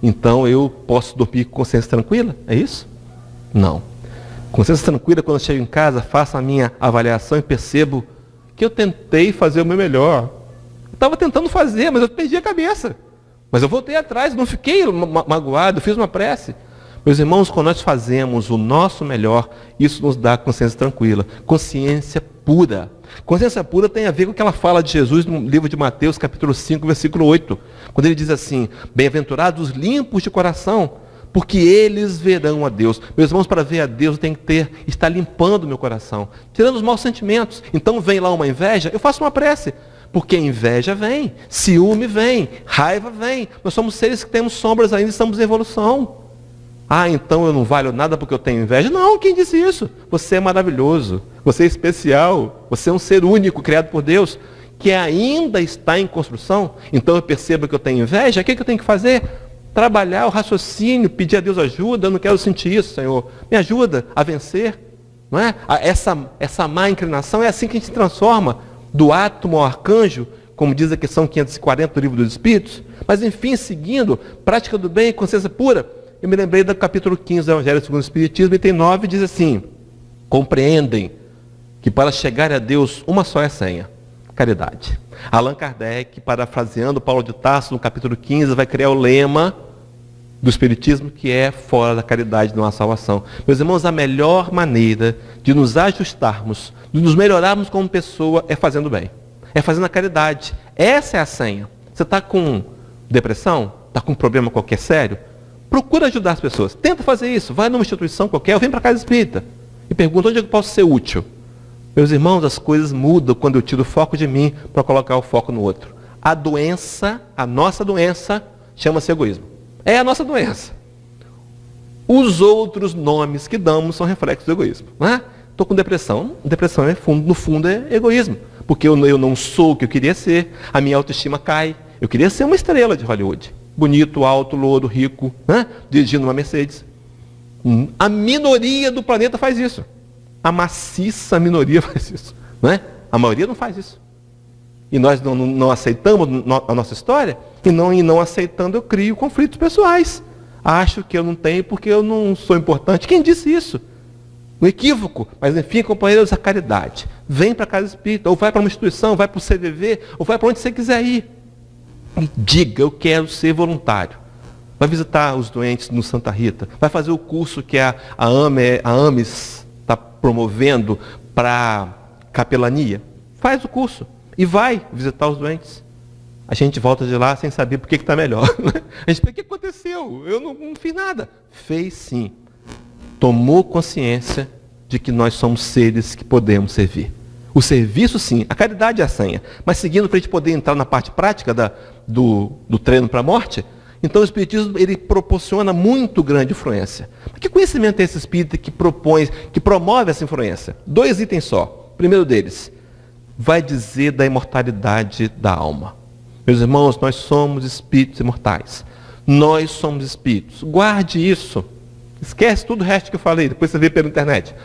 Então eu posso dormir com consciência tranquila? É isso? Não. Consciência tranquila, quando eu chego em casa, faço a minha avaliação e percebo que eu tentei fazer o meu melhor. Eu estava tentando fazer, mas eu perdi a cabeça. Mas eu voltei atrás, não fiquei magoado, fiz uma prece. Meus irmãos, quando nós fazemos o nosso melhor, isso nos dá consciência tranquila. Consciência pura. Consciência pura tem a ver com o que ela fala de Jesus no livro de Mateus, capítulo 5, versículo 8. Quando ele diz assim, bem-aventurados os limpos de coração, porque eles verão a Deus. Meus irmãos, para ver a Deus, eu tenho que estar limpando o meu coração, tirando os maus sentimentos. Então vem lá uma inveja, eu faço uma prece. Porque inveja vem, ciúme vem, raiva vem. Nós somos seres que temos sombras ainda e estamos em evolução. Ah, então eu não valho nada porque eu tenho inveja? Não, quem disse isso? Você é maravilhoso, você é especial, você é um ser único criado por Deus, que ainda está em construção. Então eu percebo que eu tenho inveja, o que eu tenho que fazer? Trabalhar o raciocínio, pedir a Deus ajuda. Eu não quero sentir isso, Senhor. Me ajuda a vencer. Não é? Essa má inclinação, é assim que a gente se transforma do átomo ao arcanjo, como diz a questão 540 do Livro dos Espíritos. Mas enfim, seguindo, prática do bem e consciência pura, eu me lembrei do capítulo 15 do Evangelho segundo o Espiritismo, item 9, diz assim, compreendem que para chegar a Deus uma só é a senha, caridade. Allan Kardec, parafraseando Paulo de Tarso, no capítulo 15, vai criar o lema do Espiritismo, que é fora da caridade não há salvação. Meus irmãos, a melhor maneira de nos ajustarmos, de nos melhorarmos como pessoa, é fazendo bem. É fazendo a caridade. Essa é a senha. Você está com depressão? Está com um problema qualquer sério? Procura ajudar as pessoas. Tenta fazer isso. Vai numa instituição qualquer, ou vem para a casa espírita e pergunta onde eu posso ser útil. Meus irmãos, as coisas mudam quando eu tiro o foco de mim para colocar o foco no outro. A doença, a nossa doença, chama-se egoísmo. É a nossa doença. Os outros nomes que damos são reflexos do egoísmo. Estou com depressão. Depressão, no fundo, é egoísmo. Porque eu não sou o que eu queria ser. A minha autoestima cai. Eu queria ser uma estrela de Hollywood. Bonito, alto, louro, rico, dirigindo uma Mercedes. A minoria do planeta faz isso. A maciça minoria faz isso. A maioria não faz isso. E nós não aceitamos a nossa história, e não aceitando eu crio conflitos pessoais. Acho que eu não tenho porque eu não sou importante. Quem disse isso? Um equívoco. Mas enfim, companheiros, a caridade. Vem para a casa espírita, ou vai para uma instituição, vai para o CVV, ou vai para onde você quiser ir. E diga, eu quero ser voluntário. Vai visitar os doentes no Santa Rita. Vai fazer o curso que a AMES está promovendo para capelania. Faz o curso. E vai visitar os doentes. A gente volta de lá sem saber por que está melhor. A gente pensa, o que aconteceu? Eu não fiz nada. Fez sim. Tomou consciência de que nós somos seres que podemos servir. O serviço sim, a caridade é a senha. Mas seguindo para a gente poder entrar na parte prática do treino para a morte, então o Espiritismo ele proporciona muito grande influência. Mas que conhecimento é esse espírita que propõe, que promove essa influência? 2 itens só. Primeiro deles, vai dizer da imortalidade da alma. Meus irmãos, nós somos espíritos imortais. Nós somos espíritos. Guarde isso. Esquece tudo o resto que eu falei, depois você vê pela internet.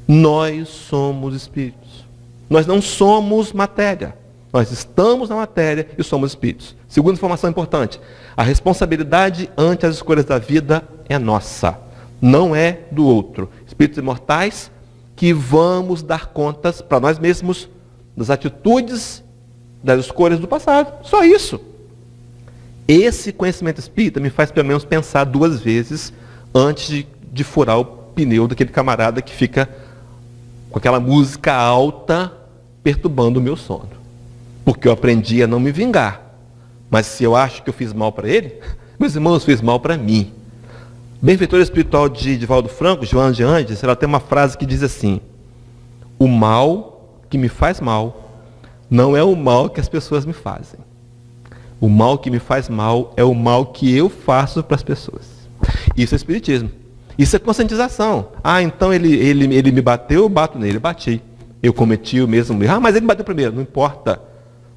Nós somos espíritos. Nós não somos matéria. Nós estamos na matéria e somos espíritos. Segunda informação importante. A responsabilidade ante as escolhas da vida é nossa. Não é do outro. Espíritos imortais que vamos dar contas para nós mesmos das atitudes, das escolhas do passado. Só isso. Esse conhecimento espírita me faz pelo menos pensar 2 vezes antes de furar o pneu daquele camarada que fica com aquela música alta perturbando o meu sono. Porque eu aprendi a não me vingar. Mas se eu acho que eu fiz mal para ele, meus irmãos, fiz mal para mim. Benfeitor espiritual de Divaldo Franco, Joana de Andes, ela tem uma frase que diz assim: o mal que me faz mal não é o mal que as pessoas me fazem. O mal que me faz mal é o mal que eu faço para as pessoas. Isso é espiritismo. Isso é conscientização. Ah, então ele me bateu, eu bato nele. Bati. Eu cometi o mesmo erro. Ah, mas ele bateu primeiro. Não importa.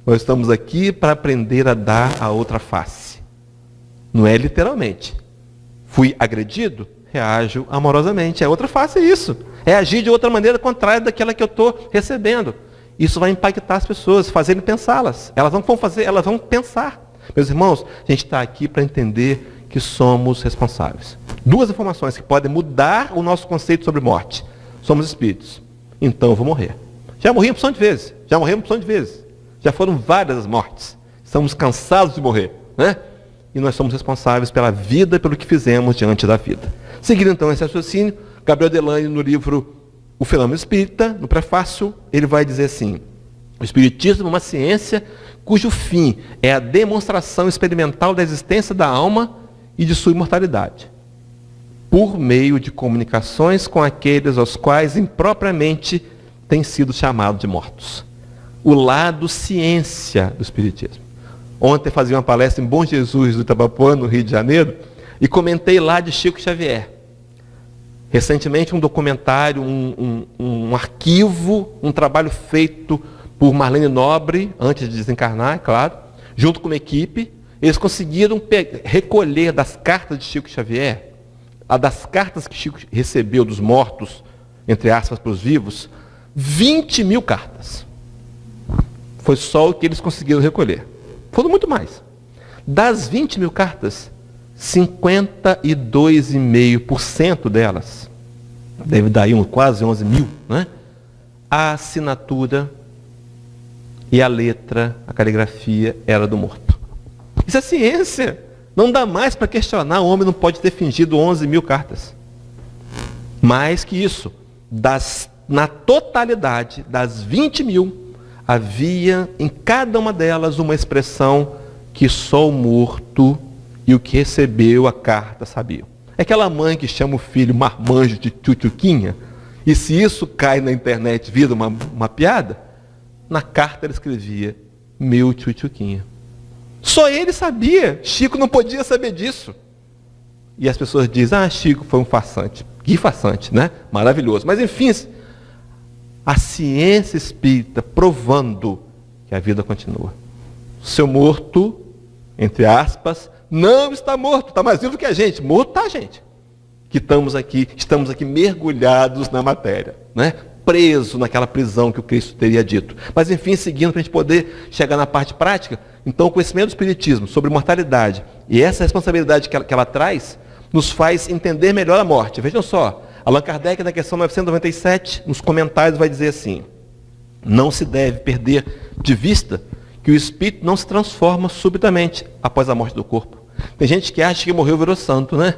Nós estamos aqui para aprender a dar a outra face. Não é literalmente. Fui agredido? Reajo amorosamente. É outra face isso. É agir de outra maneira contrária daquela que eu estou recebendo. Isso vai impactar as pessoas, fazendo pensá-las. Elas não vão fazer, elas vão pensar. Meus irmãos, a gente está aqui para entender que somos responsáveis. 2 informações que podem mudar o nosso conceito sobre morte. Somos espíritos. Então eu vou morrer. Já morri uma porção de vezes. Já morri uma porção de vezes. Já foram várias as mortes. Estamos cansados de morrer, né? E nós somos responsáveis pela vida e pelo que fizemos diante da vida. Seguindo então esse raciocínio, Gabriel Delany, no livro O Fenômeno Espírita, no prefácio, ele vai dizer assim: o Espiritismo é uma ciência cujo fim é a demonstração experimental da existência da alma e de sua imortalidade, por meio de comunicações com aqueles aos quais impropriamente têm sido chamados de mortos. O lado ciência do Espiritismo. Ontem fazia uma palestra em Bom Jesus do Itabapoana, no Rio de Janeiro, e comentei lá de Chico Xavier. Recentemente um documentário, um arquivo, um trabalho feito por Marlene Nobre, antes de desencarnar, é claro, junto com uma equipe. Eles conseguiram recolher das cartas de Chico Xavier, das cartas que Chico recebeu dos mortos, entre aspas, para os vivos, 20 mil cartas. Foi só o que eles conseguiram recolher. Foram muito mais. Das 20 mil cartas, 52,5% delas, deve dar aí quase 11 mil, né? A assinatura e a letra, a caligrafia, era do morto. Isso é ciência. Não dá mais para questionar, o homem não pode ter fingido 11 mil cartas. Mais que isso, na totalidade das 20 mil, havia em cada uma delas uma expressão que só o morto e o que recebeu a carta sabiam. É aquela mãe que chama o filho marmanjo de tchutchuquinha, e se isso cai na internet vira uma piada, na carta ela escrevia: meu tchutchuquinha. Só ele sabia, Chico não podia saber disso. E as pessoas dizem: ah, Chico foi um farsante. Que farsante, né? Maravilhoso. Mas enfim, a ciência espírita provando que a vida continua. O seu morto, entre aspas, não está morto, está mais vivo que a gente. Morto está a gente. Que estamos aqui mergulhados na matéria, né? Preso naquela prisão que o Cristo teria dito. Mas enfim, seguindo para a gente poder chegar na parte prática, então o conhecimento do Espiritismo sobre mortalidade e essa responsabilidade que ela traz, nos faz entender melhor a morte. Vejam só, Allan Kardec, na questão 997, nos comentários vai dizer assim: não se deve perder de vista que o espírito não se transforma subitamente após a morte do corpo. Tem gente que acha que morreu e virou santo, né?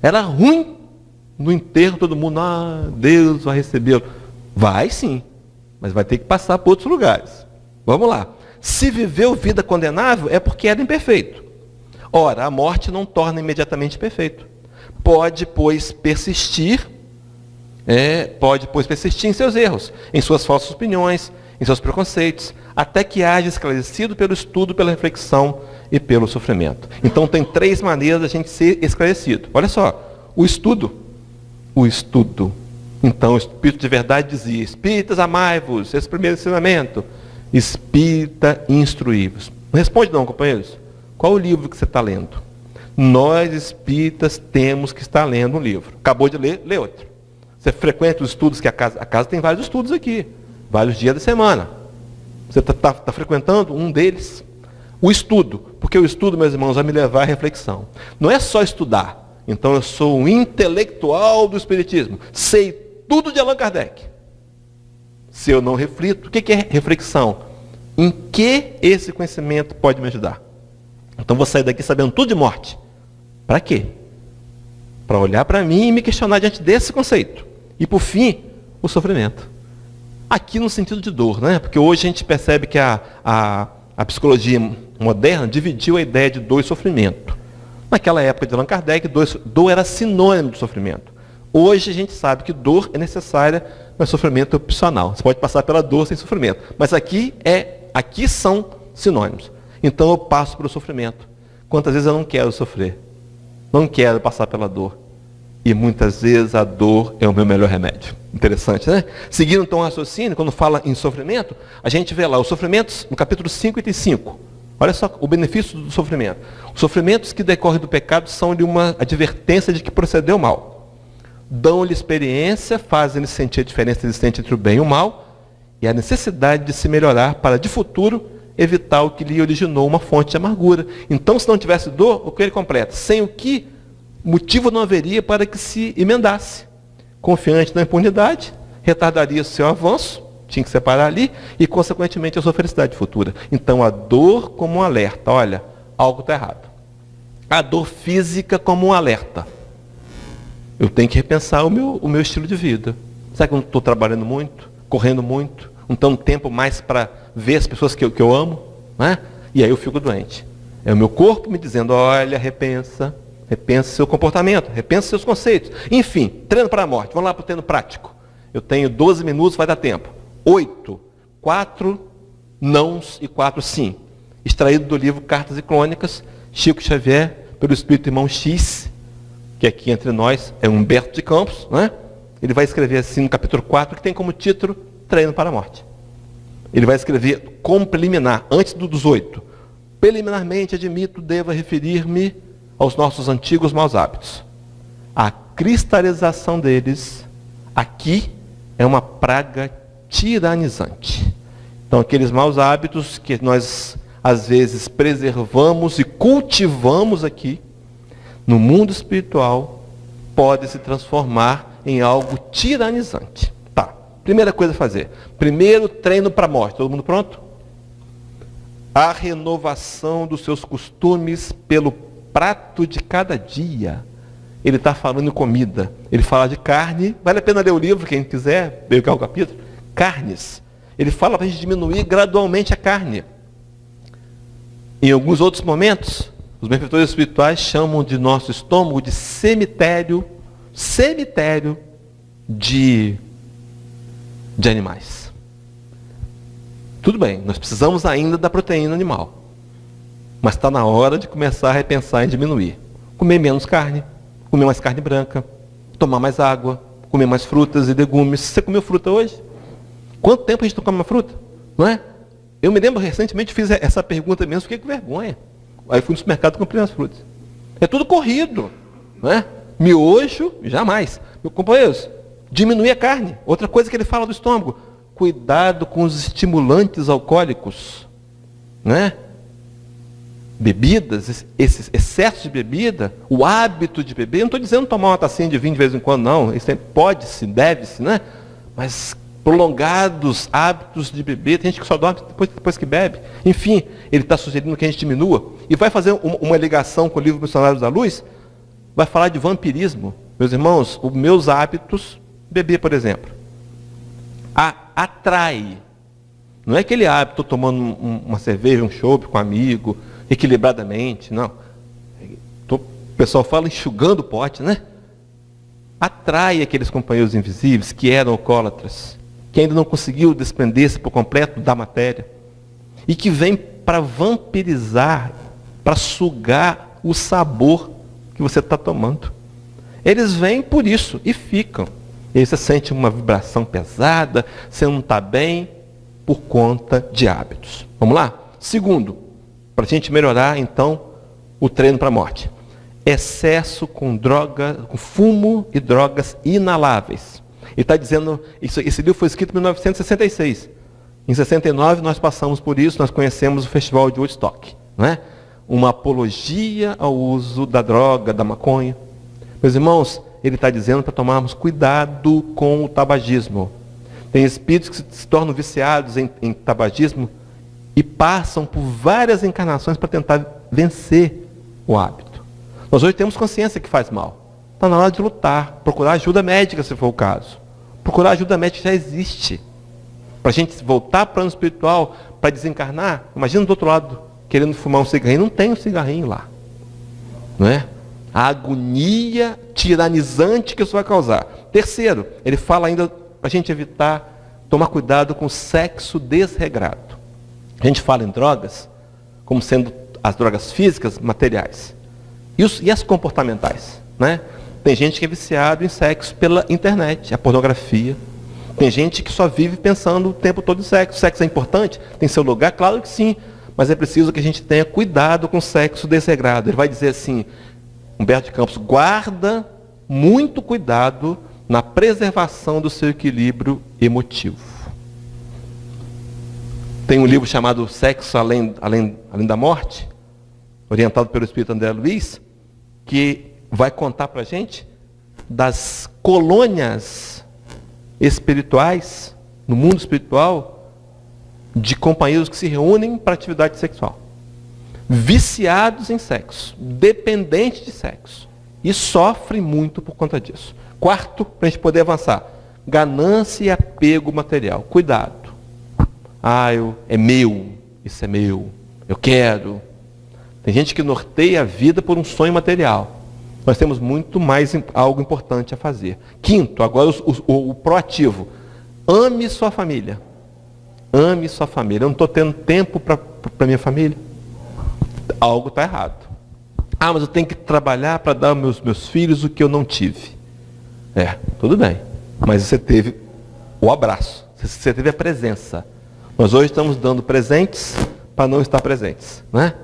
Era ruim no enterro, todo mundo, ah, Deus vai recebê-lo. Vai sim, mas vai ter que passar por outros lugares. Vamos lá. Se viveu vida condenável, é porque era imperfeito. Ora, a morte não torna imediatamente perfeito. Pode, pois, persistir em seus erros, em suas falsas opiniões, em seus preconceitos, até que haja esclarecido pelo estudo, pela reflexão e pelo sofrimento. Então tem 3 maneiras da gente ser esclarecido. Olha só, o estudo Então o Espírito de verdade dizia: espíritas, amai-vos, esse é o primeiro ensinamento. Espírita, instruí-vos. Não responde não, companheiros. Qual o livro que você está lendo? Nós, espíritas, temos que estar lendo um livro. Acabou de ler, lê outro. Você frequenta os estudos que a casa tem vários estudos aqui, vários dias da semana. Você está frequentando um deles? O estudo, porque o estudo, meus irmãos, vai me levar à reflexão. Não é só estudar. Então eu sou um intelectual do Espiritismo. Sei tudo de Allan Kardec. Se eu não reflito, o que é reflexão? Em que esse conhecimento pode me ajudar? Então vou sair daqui sabendo tudo de morte. Para quê? Para olhar para mim e me questionar diante desse conceito. E por fim, o sofrimento. Aqui no sentido de dor, né? Porque hoje a gente percebe que a psicologia moderna dividiu a ideia de dor e sofrimento. Naquela época de Allan Kardec, dor era sinônimo de sofrimento. Hoje a gente sabe que dor é necessária, mas sofrimento é opcional. Você pode passar pela dor sem sofrimento. Mas aqui são sinônimos. Então eu passo pelo sofrimento. Quantas vezes eu não quero sofrer? Não quero passar pela dor. E muitas vezes a dor é o meu melhor remédio. Interessante, né? Seguindo então o raciocínio, quando fala em sofrimento, a gente vê lá os sofrimentos no capítulo 55. Olha só o benefício do sofrimento. Os sofrimentos que decorrem do pecado são de uma advertência de que procedeu mal. Dão-lhe experiência, fazem-lhe sentir a diferença existente entre o bem e o mal, e a necessidade de se melhorar para, de futuro, evitar o que lhe originou uma fonte de amargura. Então, se não tivesse dor, o que ele completa? Sem o que motivo não haveria para que se emendasse. Confiante na impunidade, retardaria o seu avanço, tinha que separar ali, e consequentemente a sua felicidade futura. Então a dor como um alerta, olha, algo está errado. A dor física como um alerta. Eu tenho que repensar o meu estilo de vida. Será que eu não estou trabalhando muito, correndo muito, não tenho tempo mais para ver as pessoas que eu amo? Né? E aí eu fico doente. É o meu corpo me dizendo, olha, repensa seu comportamento, repensa seus conceitos. Enfim, treino para a morte. Vamos lá para o treino prático. Eu tenho 12 minutos, vai dar tempo. 8, 4 nãos e 4 sim. Extraído do livro Cartas e Crônicas, Chico Xavier, pelo Espírito Irmão X, que aqui entre nós é Humberto de Campos, né? Ele vai escrever assim no capítulo 4, que tem como título Treino para a Morte. Ele vai escrever como preliminar, antes dos 8. Preliminarmente, admito, devo referir-me aos nossos antigos maus hábitos. A cristalização deles, aqui, é uma praga tiranizante. Então, aqueles maus hábitos que nós, às vezes, preservamos e cultivamos aqui, no mundo espiritual, pode se transformar em algo tiranizante. Tá, primeira coisa a fazer. Primeiro, treino para a morte. Todo mundo pronto? A renovação dos seus costumes pelo prato de cada dia. Ele está falando em comida. Ele fala de carne. Vale a pena ler o livro, quem quiser, pegar o capítulo. Carnes. Ele fala para a gente diminuir gradualmente a carne. Em alguns outros momentos, os benfeitores espirituais chamam de nosso estômago de cemitério de animais. Tudo bem, nós precisamos ainda da proteína animal. Mas está na hora de começar a repensar em diminuir. Comer menos carne, comer mais carne branca, tomar mais água, comer mais frutas e legumes. Você comeu fruta hoje? Quanto tempo a gente não come uma fruta? Não é? Eu me lembro recentemente, fiz essa pergunta mesmo, fiquei com vergonha. Aí fui no supermercado e comprei umas frutas. É tudo corrido. Não é? Miojo, jamais. Meus companheiros, diminuir a carne. Outra coisa que ele fala do estômago. Cuidado com os estimulantes alcoólicos. Não é? Bebidas, esses excessos de bebida, o hábito de beber, não estou dizendo tomar uma tacinha de vinho de vez em quando, não, isso pode-se, deve-se, né? Mas prolongados hábitos de beber, tem gente que só dorme depois que bebe. Enfim, ele está sugerindo que a gente diminua. E vai fazer uma ligação com o livro Missionários da Luz, vai falar de vampirismo. Meus irmãos, os meus hábitos, beber, por exemplo, atrai. Não é aquele hábito, tomando uma cerveja, um chopp com um amigo, equilibradamente, não. O pessoal fala enxugando o pote, né? Atrai aqueles companheiros invisíveis que eram alcoólatras, que ainda não conseguiu desprender-se por completo da matéria, e que vem para vampirizar, para sugar o sabor que você está tomando. Eles vêm por isso e ficam. E aí você sente uma vibração pesada, você não está bem por conta de hábitos. Vamos lá? Segundo, para a gente melhorar, então, o treino para a morte. Excesso com droga, com fumo e drogas inaláveis. Ele está dizendo, esse livro foi escrito em 1966. Em 69 nós passamos por isso, nós conhecemos o Festival de Woodstock. Não é? Uma apologia ao uso da droga, da maconha. Meus irmãos, ele está dizendo para tomarmos cuidado com o tabagismo. Tem espíritos que se tornam viciados em tabagismo e passam por várias encarnações para tentar vencer o hábito. Nós hoje temos consciência que faz mal. Está na hora de lutar, procurar ajuda médica, se for o caso. Procurar ajuda médica já existe. Para a gente voltar para o plano espiritual, para desencarnar, imagina do outro lado, querendo fumar um cigarrinho, não tem um cigarrinho lá. Não é? A agonia tiranizante que isso vai causar. Terceiro, ele fala ainda para a gente evitar, tomar cuidado com o sexo desregrado. A gente fala em drogas como sendo as drogas físicas, materiais. E as comportamentais? Né? Tem gente que é viciado em sexo pela internet, a pornografia. Tem gente que só vive pensando o tempo todo em sexo. Sexo é importante? Tem seu lugar? Claro que sim. Mas é preciso que a gente tenha cuidado com o sexo desregrado. Ele vai dizer assim, Humberto de Campos, guarda muito cuidado na preservação do seu equilíbrio emotivo. Tem um livro chamado Sexo Além da Morte, orientado pelo espírito André Luiz, que vai contar para a gente das colônias espirituais, no mundo espiritual, de companheiros que se reúnem para atividade sexual. Viciados em sexo, dependentes de sexo. E sofrem muito por conta disso. Quarto, para a gente poder avançar, ganância e apego material. Cuidado. É meu, isso é meu, eu quero. Tem gente que norteia a vida por um sonho material. Nós temos muito mais algo importante a fazer. Quinto, agora o proativo. Ame sua família. Ame sua família. Eu não estou tendo tempo para minha família. Algo está errado. Mas eu tenho que trabalhar para dar aos meus filhos o que eu não tive. Tudo bem. Mas você teve o abraço. Você teve a presença. Nós hoje estamos dando presentes para não estar presentes. Né?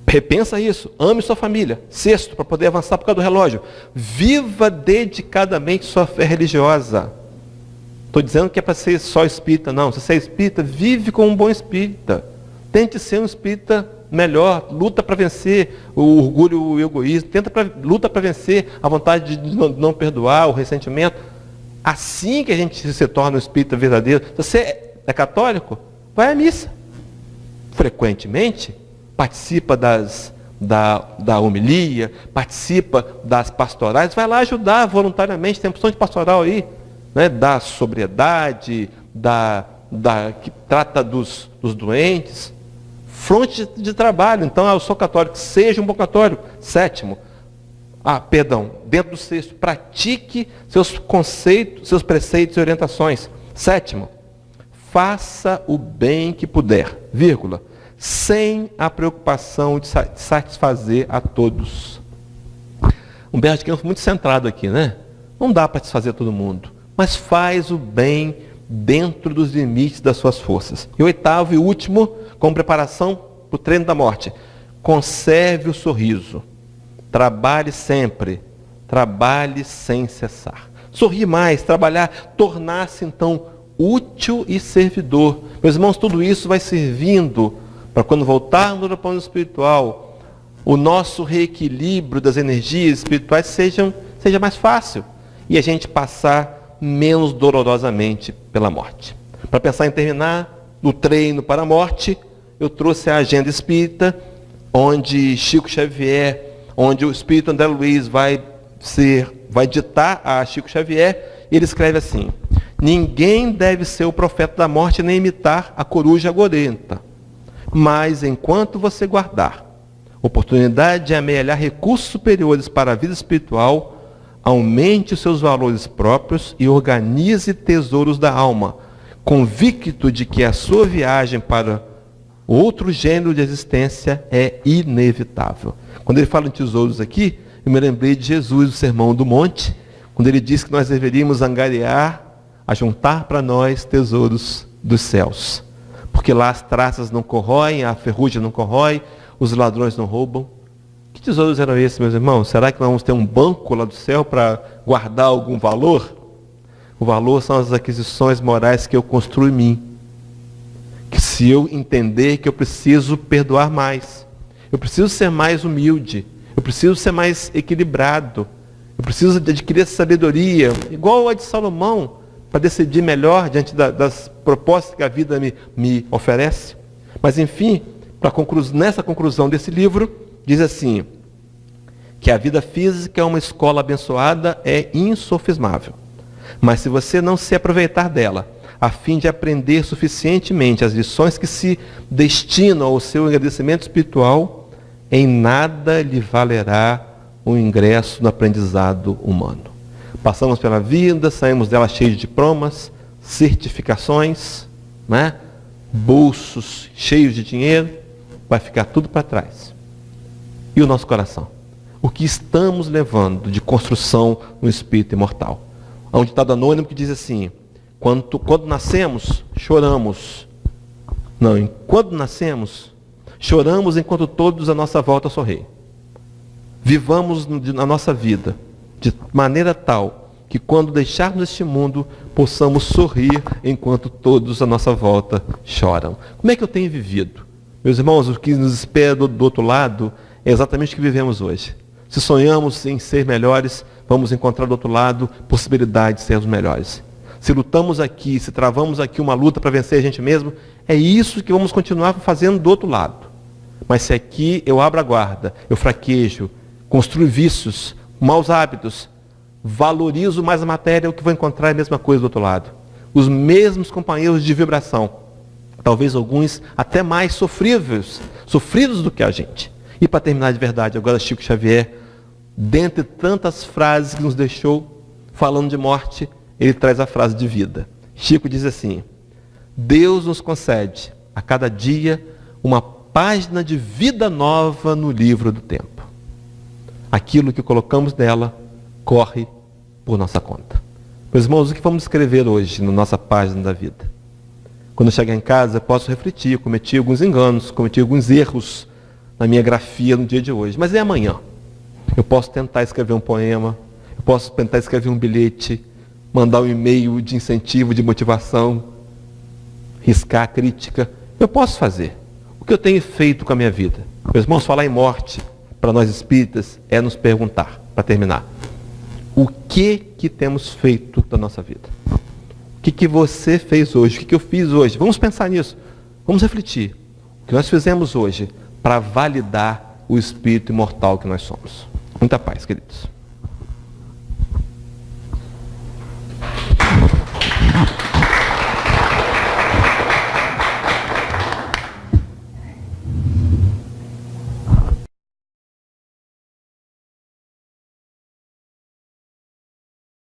Repensa isso. Ame sua família. Sexto, para poder avançar por causa do relógio. Viva dedicadamente sua fé religiosa. Estou dizendo que é para ser só espírita. Não, se você é espírita, vive como um bom espírita. Tente ser um espírita melhor. Luta para vencer o orgulho e o egoísmo. Luta para vencer a vontade de não perdoar, o ressentimento. Assim que a gente se torna um espírita verdadeiro. Se você é católico, vai à missa. Frequentemente, participa da homilia, participa das pastorais, vai lá ajudar voluntariamente, tem opção de pastoral aí, né, da sobriedade, que trata dos doentes, fronte de trabalho. Então, eu sou católico, seja um bom católico. Sétimo, dentro do sexto, pratique seus conceitos, seus preceitos e orientações. Sétimo, faça o bem que puder, sem a preocupação de satisfazer a todos. Humberto de Campos muito centrado aqui, né? Não dá para satisfazer todo mundo, mas faz o bem dentro dos limites das suas forças. E oitavo e último, como preparação para o treino da morte, conserve o sorriso. Trabalhe sempre, trabalhe sem cessar. Sorrir mais, trabalhar, tornar-se então útil e servidor. Meus irmãos, tudo isso vai servindo para quando voltarmos ao plano espiritual, o nosso reequilíbrio das energias espirituais seja mais fácil e a gente passar menos dolorosamente pela morte. Para pensar em terminar o treino para a morte, eu trouxe a agenda espírita, onde Chico Xavier, onde o espírito André Luiz vai ditar a Chico Xavier, e ele escreve assim: ninguém deve ser o profeta da morte nem imitar a coruja gorenta. Mas enquanto você guardar oportunidade de amealhar recursos superiores para a vida espiritual, aumente os seus valores próprios e organize tesouros da alma, convicto de que a sua viagem para outro gênero de existência é inevitável. Quando ele fala em tesouros aqui, eu me lembrei de Jesus, o Sermão do Monte, quando ele diz que nós deveríamos angariar, ajuntar para nós tesouros dos céus. Porque lá as traças não corroem, a ferrugem não corrói, os ladrões não roubam. Que tesouros eram esses, meus irmãos? Será que nós vamos ter um banco lá do céu para guardar algum valor? O valor são as aquisições morais que eu construo em mim. Que se eu entender que eu preciso perdoar mais, eu preciso ser mais humilde, eu preciso ser mais equilibrado, eu preciso adquirir essa sabedoria, igual a de Salomão, para decidir melhor diante das propostas que a vida me oferece. Mas enfim, nessa conclusão desse livro, diz assim, que a vida física é uma escola abençoada, é insofismável. Mas se você não se aproveitar dela, a fim de aprender suficientemente as lições que se destinam ao seu engrandecimento espiritual, em nada lhe valerá o ingresso no aprendizado humano. Passamos pela vida, saímos dela cheios de diplomas, certificações, né? Bolsos cheios de dinheiro, vai ficar tudo para trás. E o nosso coração? O que estamos levando de construção no espírito imortal? Há um ditado anônimo que diz assim, quando nascemos, choramos. Não, quando nascemos, choramos enquanto todos à nossa volta sorriem. Vivamos a nossa vida de maneira tal que quando deixarmos este mundo, possamos sorrir enquanto todos à nossa volta choram. Como é que eu tenho vivido? Meus irmãos, o que nos espera do outro lado é exatamente o que vivemos hoje. Se sonhamos em ser melhores, vamos encontrar do outro lado possibilidade de sermos melhores. Se lutamos aqui, se travamos aqui uma luta para vencer a gente mesmo, é isso que vamos continuar fazendo do outro lado. Mas se aqui eu abro a guarda, eu fraquejo, construo vícios, maus hábitos, valorizo mais a matéria, o que vou encontrar é a mesma coisa do outro lado. Os mesmos companheiros de vibração. Talvez alguns até mais sofridos do que a gente. E para terminar de verdade, agora Chico Xavier, dentre tantas frases que nos deixou, falando de morte, ele traz a frase de vida. Chico diz assim, Deus nos concede a cada dia uma página de vida nova no livro do tempo. Aquilo que colocamos nela corre por nossa conta. Meus irmãos, o que vamos escrever hoje na nossa página da vida? Quando eu chegar em casa, eu posso refletir, cometi alguns enganos, cometi alguns erros na minha grafia no dia de hoje. Mas é amanhã. Eu posso tentar escrever um poema, eu posso tentar escrever um bilhete, mandar um e-mail de incentivo, de motivação, riscar a crítica. Eu posso fazer. O que eu tenho feito com a minha vida? Meus irmãos, falar em morte, para nós espíritas, é nos perguntar, para terminar. O que temos feito da nossa vida? O que você fez hoje? O que eu fiz hoje? Vamos pensar nisso. Vamos refletir. O que nós fizemos hoje para validar o espírito imortal que nós somos. Muita paz, queridos.